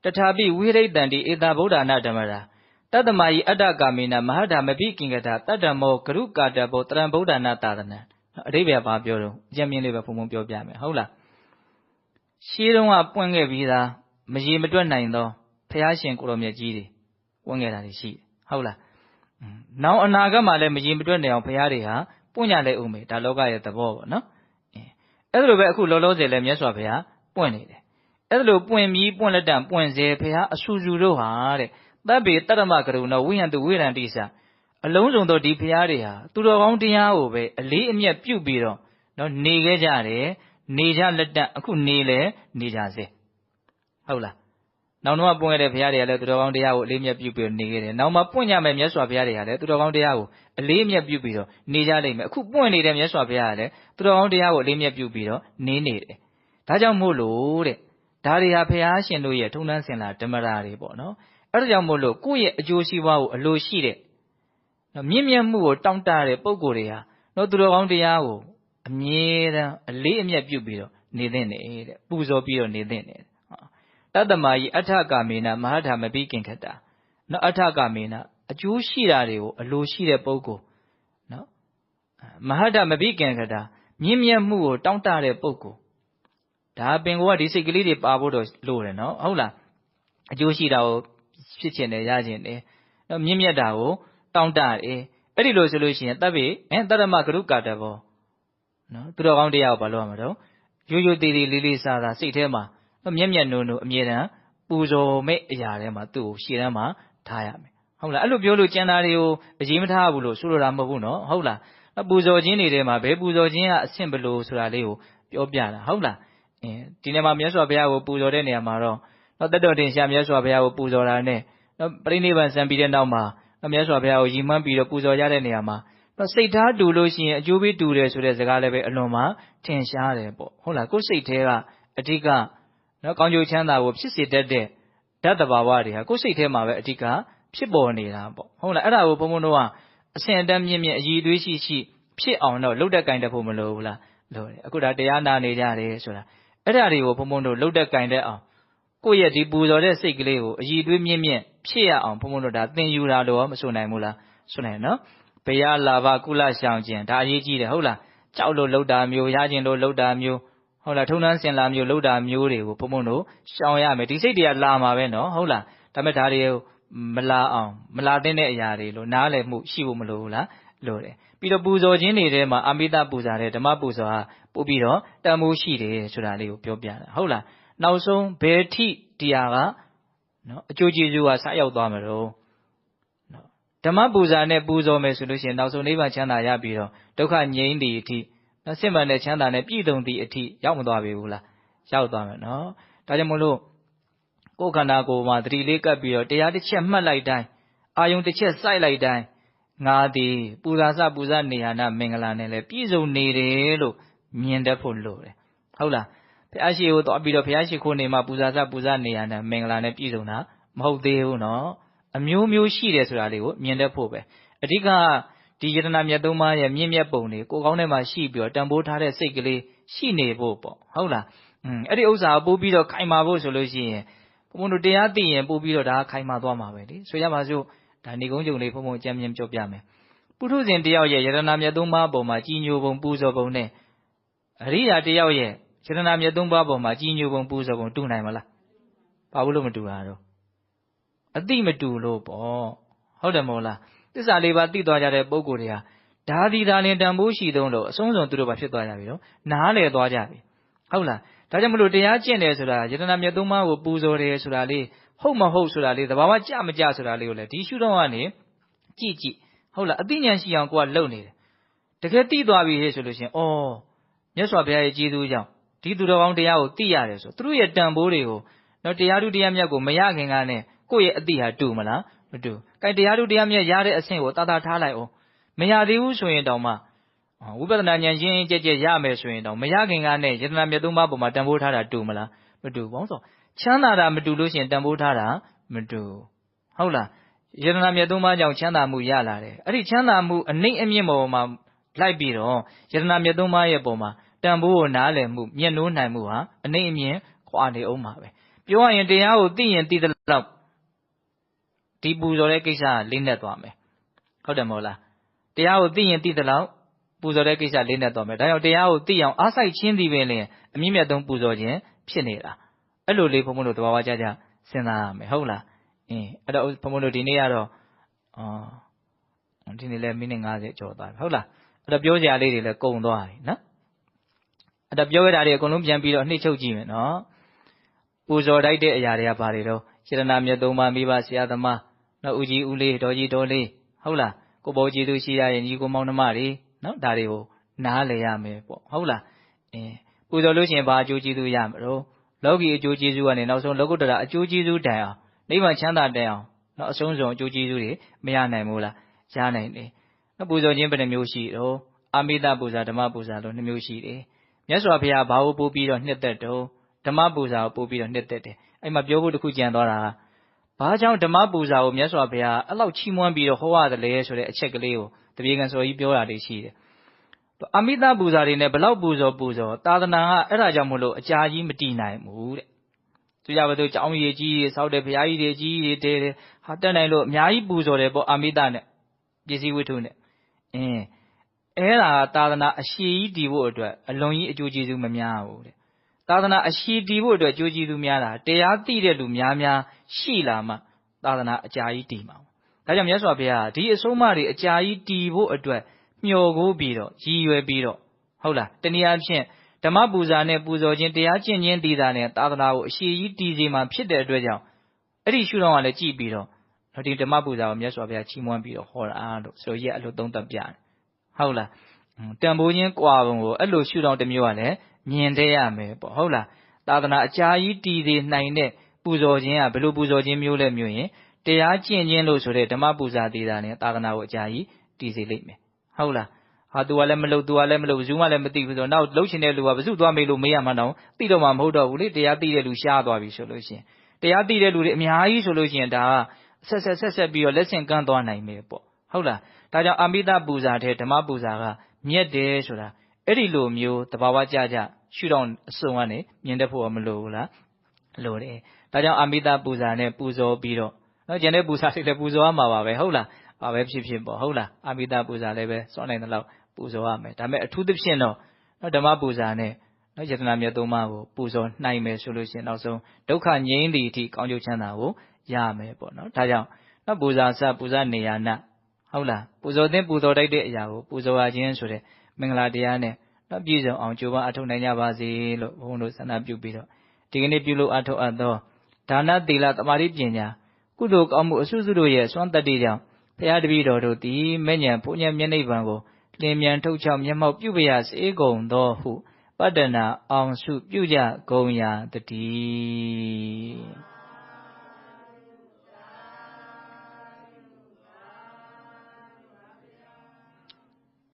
Speaker 1: တထာပိဝိရိတံတိဧတဗုဒ္ဓနာဓမ္မရာတတ္တမယိအတ္တကာမိနမဟာဓမ္မပိကိင်္ဂတာတတ္တမောဂရုကာတဘောတရံဗုဒ္ဓနာသာသနံအဓိပ္ပာယ်ဘာပြောတော့အကျဉ်းမြင့်လေးပဲဖုံဖုံပြောပြမယ်ဟုတ်လားရှင်းတုန်းကပွင့်ခဲ့ပြီးသားမရေမတွက်နိုင်သောဘုရားရှင်ကိုရောမြတ်ကြီးတွေပွင့်ခဲ့တာတွေရှိတယ်ဟုတ်လားနောင်အနာဂတ်မှာလည်းမရေမတွက်နိုင်အောင်ဘုရားတွေဟာပွင့်ကြလဲဦးမယ်ဒါလောကရဲ့သဘောပေါ့နော်အဲ့ဒါလိုပဲအခုလောလောဆယ်လည်းမြတ်စွာဘုရားပွင့်နေတယ်အဲ့ဒါလိုပွင့်ပြီးပွင့်လက်တံပွင့်စေဘုရားအဆူဆူတို့ဟာတဲ့သဗ္ဗေတရမကရုဏောဝိဟံတုဝိရန္တိစအလုံးစုံသောဒီဘုရားတွေဟာသူတော်ကောင်းတရားကိုပဲအလေးအမြတ်ပြုပြီးတော့နော်နေခဲ့ကြတယ်နေကြလက်တံအခုနေလဲနေကြစေဟုတ်လားနောက်တော့ပွင့်ရတဲ့ဘုရားတွေကလည်းသူတော်ကောင်းတရားကိုအလေးအမြတ်ပြုပြီးနေခဲ့တယ်နောက်မှပွင့်ကြမယ်မြတ်စွာဘုရားတွေကလည်းသူတော်ကောင်းတရားကိုအလေးအမြတ်ပြုပြီးတော့နေကြလိမ့်မယ်အခုပွင့်နေတဲ့မြတ်စွာဘုရားကလည်းသူတော်ကောင်းတရားကိုအလေးအမြတ်ပြုပြီးတော့နေနေတယ်ဒါကြောင့်မို့လို့တဲ့ဒါတွေဟာဘုရားရှင်တို့ရဲ့ထုံးတမ်းစင်လာဓမ္မရာတွေပေါ့နော်အဲ့ဒါကြောင့်မို့လို့ကိုယ့်ရဲ့အကျိုးစီးပွားကိုအလိုရှိတဲ့မြင့်မြတ်မှုကိုတောင့်တတဲ့ပုံကိုယ်တွေဟာနော်သူတော်ကောင်းတရားကိုအမြဲတမ်းအလေးအမြတ်ပြုပြီးတော့နေသင့်တယ်တဲ့ပူဇော်ပြီးတော့နေသင့်တယ်တတ္တမယိအဋ္ဌကာမေနမဟာဓမ္မပိကိင်္ခတာနော်အဋ္ဌကာမေနအကျိုးရှိတာတွေကိုအလိုရှိတဲ့ပုဂ္ဂိုလ်နော်မဟာဓမ္မပိကိင်္ခတာမြင့်မြတ်မှုကိုတောင့်တတဲ့ပုဂ္ဂိုလ်ဒါပင်ကိုကဒီစိတ်ကလေးတွေပါဖို့တော့လိုတယ်နော်ဟုတ်လားအကျိုးရှိတာကိုဖြစ်ချင်တယ်ရချင်တယ်နော်မြင့်မြတ်တာကိုတောင့်တတယ်အဲ့ဒီလိုဆိုလို့ရှိရင်တပ်ပြီးတရမကရုကာတဘောနော်သူတော်ကောင်းတရားကိုဘာလို့ရမှာတော့ရိုးရိုးသေးသေးလေးလေးစားစားစိတ်ထဲမှာမျက်မျက်နှုံနှုံအမြဲတမ်းပူဇော်မဲ့အရာထဲမှာသူ့ကိုရှေ့တန်းမှာထားရမယ်ဟုတ်လားအဲ့လိုပြောလို့ကျန်တာတွေကိုအရေးမထားဘူးလို့ဆိုလိုတာမဟုတ်ဘူးနော်ဟုတ်လားပူဇော်ခြင်းတွေထဲမှာဘယ်ပူဇော်ခြင်းကအဆင့်ဘယ်လိုဆိုတာလေးကိုပြောပြတာဟုတ်လားဒီနေ့မှာမြတ်စွာဘုရားကိုပူဇော်တဲ့နေရာမှာတော့တတ်တော်တင်ရှားမြတ်စွာဘုရားကိုပူဇော်တာနဲ့ပြိဋိဘံစံပြီးတဲ့နောက်မှာမြတ်စွာဘုရားကိုရည်မှန်းပြီးတော့ပူဇော်ရတဲ့နေရာမှာစိတ်ထားတူလို့ရှိရင်အကျိုးပေးတူတယ်ဆိုတဲ့စကားလည်းပဲအလွန်မှထင်ရှားတယ်ပေါ့ဟုတ်လားကိုယ်စိတ်ထဲကအဓိကနော်ကောင်းကျိုးချမ်းသာကိုဖြစ်စေတတ်တဲ့ဓာတ်တဘာဝတွေဟာကိုယ်စိတ်ထဲမှာပဲအဓိကဖြစ်ပေါ်နေတာပေါ့ဟုတ်လားအဲ့ဒါကိုဘုံဘုံတို့ကအဆင့်အတန်းမြင့်မြင့်အည်သွေးရှိရှိဖြစ်အောင်တော့လှုပ်တက်ကင်တတ်ဖို့မလိုဘူးလားလိုတယ်အခုဒါတရားနာနေကြတယ်ဆိုတာအဲ့ဒါတွေကိုဘုံဘုံတို့လှုပ်တက်ကင်တတ်အောင်ကိုယ့်ရဲ့ဒီပူဇော်တဲ့စိတ်ကလေးကိုအည်သွေးမြင့်မြင့်ဖြစ်ရအောင်ဘုံဘုံတို့ဒါသင်ယူတာလို့မဆိုနိုင်ဘူးလားဆိုနိုင်နော်ဘုရားလာဘကုလရှောင်ခြင်းဒါအရေးကြီးတယ်ဟုတ်လားကြောက်လို့လှုပ်တာမျိုးရခြင်းလို့လှုပ်တာမျိုးဟုတ်လားထုံနှန်းစင်လာမျိုးလှုပ်တာမျိုးတွေကိုဘုံဘုံတို့ရှောင်ရမယ်ဒီစိတ်တွေကလာမှာပဲနော်ဟုတ်လားဒါပေမဲ့ဒါတွေမလာအောင်မလာတဲ့အရာတွေလို့နားလည်မှုရှိဖို့မလိုဘူးလားလိုတယ်ပြီးတော့ပူဇော်ခြင်းတွေထဲမှာအမိတပူဇာတဲ့ဓမ္မပူဇော်ဟာပို့ပြီးတော့တန်ဖိုးရှိတယ်ဆိုတာလေးကိုပြောပြတာဟုတ်လားနောက်ဆုံးဘယ်ထိတရားကနော်အကျိုးကျေးဇူးကဆက်ရောက်သွားမှာတော့နော်ဓမ္မပူဇာနဲ့ပူဇော်မယ်ဆိုလို့ရှိရင်နောက်ဆုံးနိဗ္ဗာန်ချမ်းသာရပြီးတော့ဒုက္ခငြိမ်းသည့်အထိနော်စစ်မှန်တဲ့ချမ်းသာနဲ့ပြည့်စုံသည့်အထိရောက်မသွားပြီဘူးလားရောက်သွားမယ်နော်ဒါကြောင့်မလို့ကိုယ်ခန္ဓာကိုယ်မှာသတိလေးကပ်ပြီးတော့တရားတစ်ချက်မှတ်လိုက်တိုင်းအာယုံတစ်ချက်စိုက်လိုက်တိုင်းငါသည်ပူဇာစပူဇနေဟာနမင်္ဂလာနဲ့လည်းပြည့်စုံနေတယ်လို့မြင်တတ်ဖို့လိုတယ်ဟုတ်လားဘုရားရှိခိုးတော့ပြီးတော့ဘုရားရှိခိုးနေမှာပူဇာစပူဇနေဟာနမင်္ဂလာနဲ့ပြည့်စုံတာမဟုတ်သေးဘူးနော်အမျိုးမျိုးရှိတယ်ဆိုတာလေးကိုမြင်တတ်ဖို့ပဲအဓိကဒီယတနာမြတ်သုံးပါးရဲ့မြင့်မြတ်ပုံတွေကိုယ်ကောင်းထဲမှာရှိပြီးတော့တန်ဖိုးထားတဲ့စိတ်ကလေးရှိနေဖို့ပေါ့ဟုတ်လားအဲ့ဒီဥစ္စာပို့ပြီးတော့ခိုင်မာဖို့ဆိုလို့ရှိရင်ဘုံတို့တရားသိရင်ပို့ပြီးတော့ဒါခိုင်မာသွားမှာပဲလေဆိုရပါစို့ဒါနေကုန်းကြုံလေးဘုံအကြမ်းမြင်ပြောပြမယ်ပုထုဇဉ်တယောက်ရဲ့ယတနာမြတ်သုံးပါးပုံမှာကြီးညိုပုံပူဇော်ပုံနဲ့အရိယာတယောက်ရဲ့ယ ယတနာမြတ်သုံးပါးပေါ်မှာကြီးညိုပုံပူဇော်ပုံတူနိုင်မလားဘာလို့မတူတာတော့အတိမတူလို့ပေါ့ဟုတ်တယ်မဟုတ်လားသစ္စာလေးပါးသိသွားကြတဲ့ပုဂ္ဂိုလ်တွေဟာဒါဒီဒါလင်တန်ဖိုးရှိသုံးလို့အဆုံးစွန်သူတို့ဘာဖြစ်သွားကြပြီတော့နားလေသွားကြပြီဟုတ်လားဒါကြောင့်မလို့တရားကျင့်တယ်ဆိုတာယတနာမြတ်သုံးပါးကိုပူဇော်တယ်ဆိုတာလေးဟုတ်မဟုတ်ဆိုတာလေးသဘာဝကြမကြဆိုတာလေးကိုလည်းဒီရှုထောင့်ကနေကြည့်ဟုတ်လားအသိဉာဏ်ရှိအောင်ကိုကလုပ်နေတယ်တကယ်သိသွားပြီဟဲ့ဆိုလို့ရှိရင်မြတ်စွာဘုရားရဲ့ကျေးဇူးကြောင့်ဒီသူတော်ကောင်းတရားကိုသိရတယ်ဆိုသူတို့ရဲ့တန်ဖိုးတွေကိုတော့တရားထုတရားမြတ်ကိုမရခင်ကနဲ့ကိုယ့်ရဲ့အသိဟာတူမလားမတူ။အဲတရားထုတရားမြတ်ရတဲ့အဆင့်ကိုတာထားလိုက်အောင်မရသေးဘူးဆိုရင်တောင်မှဝိပဿနာဉာဏ်ရှင်းကြက်ရမယ်ဆိုရင်တောင်မရခင်ကနဲ့ယတနာမြတ်သုံးပါးပေါ်မှာတန်ဖိုးထားတာတူမလားမတူဘောင်းဆိုချမ်းသာတာမတူလို့ရှိရင်တန်ဖိုးထားတာမတူဟုတ်လားယတနာမြတ်သုံးပါးကြောင့်ချမ်းသာမှုရလာတယ်အဲ့ဒီချမ်းသာမှုအနှိမ့်အမြင့်ပေါ်မှာလိုက်ပြီးတော့ယတနာမြတ်သုံးပါးရဲ့ပေါ်မှာတန်ဖိုးကိုနားလည်မှုမျက်နှိုးနိုင်မှုဟာအနှိမ့်အမြင့်ခွာနေအောင်ပါပဲပြောရရင်တရားကိုသိရင်သိတဲ့လောက်ဒီပူဇော်တဲ့ကိစ္စလေးနဲ့သွားမယ်ဟုတ်တယ်မဟုတ်လားတရားကိုသိရင်သိတဲ့လောက်ပူဇော်တဲ့ကိစ္စလေးနဲ့သွားမယ်ဒါကြောင့်တရားကိုသိအောင်အားစိုက်ချင်းသည်ပင်လျင်အမြင့်မြတ်ဆုံးပူဇော်ခြင်းဖြစ်နေတာအဲ့လိုလေးဘုံဘုံတို့တဘာဝကြကြစဉ်းစားရမယ်ဟုတ်လားအဲ့တော့ဘုံဘုံတို့ဒီနေ့ကတော့ဒီနေ့လဲမိနစ်50ကျော်သွားပြီဟုတ်လားအဲ့တော့ပြောစရာလေးတွေလည်းကုန်သွားပြီနော်အဲ့တော့ပြောရတာတွေအကုန်လုံးပြန်ပြီးတော့နှိမ့်ချုပ်ကြည့်မယ်နော်ပူဇော်တိုက်တဲ့အရာတွေကဘာတွေတော့ယတနာမြတ်သုံးပါးမိဘဆရာသမားနော်ဦးကြီးဦးလေးဒေါ်ကြီးဒေါ်လေးဟုတ်လားကိုဘောကျေးဇူးရှိရရင်ညီကိုမောင်နှမတွေနော်ဒါတွေကိုနားလည်ရမယ်ပေါ့ဟုတ်လားပူဇော်လို့ရှိရင်ဘာအကျိုးကျေးဇူးရမှာတော့လောကီအကျိုးကျေးဇူးကနေနောက်ဆုံးလောကုတ္တရာအကျိုးကျေးဇူးတိုင်အောင်နိဗ္ဗာန်ချမ်းသာတိုင်အောင်နော်အဆုံးစွန်အကျိုးကျေးဇူးတွေမရနိုင်ဘူးလားရနိုင်တယ်နော်ပူဇော်ခြင်းဘယ်နှမျိုးရှိတော့အာမိတပူဇာဓမ္မပူဇာလို့2မျိုးရှိတယ်မြတ်စွာဘုရားဘာကိုပို့ပြီးတော့နှစ်သက်တော့ဓမ္မပူဇာကိုပို့ပြီးတော့နှစ်သက်တယ်အဲ့မှာပြောဖို့တစ်ခုကြံသွားတာဘာကြောင့်ဓမ္မပူဇာကိုမြတ်စွာဘုရားအဲ့လောက်ချီးမွမ်းပြီးတော့ဟောရတယ်လဲဆိုတဲ့အချက်ကလေးကိုတပြေကံစော်ကြီးပြောတာလေးရှိတယ်အာမိတပူဇာတွေနဲ့ဘလောက်ပူဇော်သာသနာကအဲ့ဒါကြောင့်မလို့အကြာကြီးမတည်နိုင်ဘူးတဲ့သူကြပါတော့ကျောင်းရည်ကြီးတွေစောက်တယ်ဘုရားကြီးတွေကြီးတွေတဲတယ်ဟာတက်နိုင်လို့အများကြီးပူဇော်တယ်ပေါ့အာမိတနဲ့ပစ္စည်းဝတ္ထုနဲ့အဲ့ဒါသာသနာအရှိကြီးတည်ဖို့အတွက်အလွန်ကြီးအကျိုးကျေးဇူးမများဘူးတဲ့သာသနာအရှိတည်ဖို့အတွက်အကျိုးကျေးဇူးများတာတရားသိတဲ့လူများရှိလာမှသာသနာအကြာကြီးတည်မှာဒါကြောင့်မြတ်စွာဘုရားဒီအဆုံးအမတွေအကြာကြီးတည်ဖို့အတွက်မျှော်ကိုးပြီးတော့ရည်ရွယ်ပြီးတော့ဟုတ်လားတနည်းအားဖြင့်ဓမ္မပူဇာနဲ့ပူဇော်ခြင်းတရားကျင့်ခြင်းတည်တာနဲ့သာသနာကိုအရှိကြီးတည်စေမှာဖြစ်တဲ့အတွက်ကြောင့်အဲ့ဒီရှုထောင့်ကလည်းကြည်ပြီးတော့ဒီဓမ္မပူဇာကိုမြတ်စွာဘုရားချီးမွမ်းပြီးတော့ဟောတာလို့ဆိုရက်အဲ့လိုသုံးသပ်ပြတယ်ဟုတ်လားတန်ဖိုးခြင်းကွာပုံကိုအဲ့လိုရှုထောင့်တစ်မျိုးကလည်းမြင်တဲ့ရမယ်ပေါ့ဟုတ်လားသာသနာအကြာကြီးတည်စေနိုင်တဲ့ပူဇော်ခြင်းကဘယ်လိုပူဇော်ခြင်းမျိုးလဲမျိုးရင်တရားကျင့်ခြင်းလို့ဆိုတဲ့ဓမ္မပူဇာတည်တာနဲ့သာသနာကိုအကြာကြီးတည်စေလိမ့်မယ်ဟုတ်လားဟာသူကလည်းမလုပ်ဘယ်သူမှလည်းမသိဘူးဆိုတော့နောက်လှုပ်ရှင်တဲ့လူကဘယ်သူသွားမေးလို့မေးရမှန်းတော့သိတော့မှမဟုတ်တော့ဘူးလေတရားသိတဲ့လူရှားသွားပြီဆိုလို့ရှိရင်တရားသိတဲ့လူတွေအများကြီးဆိုလို့ရှိရင်ဒါကဆက်ပြီးတော့လက်ဆင့်ကမ်းသွားနိုင်မယ်ပေါ့ဟုတ်လားဒါကြောင့်အာမိတပူဇာတဲ့ဓမ္မပူဇာကမြတ်တယ်ဆိုတာအဲ့ဒီလိုမျိုးတဘာဝကြရှုထောင့်အစုံကနေမြင်တတ်ဖို့မလိုဘူးလားလိုတယ်ဒါကြောင့်အာမိတပူဇာနဲ့ပူဇော်ပြီးတော့နော်ကျန်တဲ့ပူဇာတွေလည်းပူဇော်ရမှာပါပဲဟုတ်လားဘာပဲဖြစ်ပေါ့ဟုတ်လားအာမိတပူဇာလည်းပဲစွန့်နိုင်တဲ့လောက်ပူဇော်ရမယ်ဒါပေမဲ့အထူးသဖြင့်တော့ဓမ္မပူဇာနဲ့ယတနာမြတ်သုံးပါးကိုပူဇော်နိုင်မယ်ဆိုလို့ရှိရင်နောက်ဆုံးဒုက္ခငြိမ်းသည့်အထိကောင်းကျိုးချမ်းသာကိုရမယ်ပေါ့နော်ဒါကြောင့်ပူဇာစပူဇာနေယာနဟုတ်လားပူဇော်တဲ့ပူဇော်တိုက်တဲ့အရာကိုပူဇော်ရခြင်းဆိုတဲ့မင်္ဂလာတရားနဲ့ပြည့်စုံအောင်ကြိုးပမ်းအထောက်နိုင်ကြပါစေလို့ဘုန်းတော်ဆန္ဒပြုပြီးတော့ဒီကနေ့ပြုလို့အထောက်အပ်သောဒါနသီလသမာဓိပညာကုသိုလ်ကောင်းမှုအစွစုတို့ရဲ့စွမ်းတတ္တိကြောင့်ဘုရားတပည့်တော်တို့သည်မဲ့ဉဏ်ဘုံဉဏ်မျက်နှိပ်ဗံကိုလင်းမြန်ထုတ်ချောက်မျက်မှောက်ပြုပရစေကုန်သောဟုပတ္တနာအောင်စုပြုကြကုန်ရာတည်း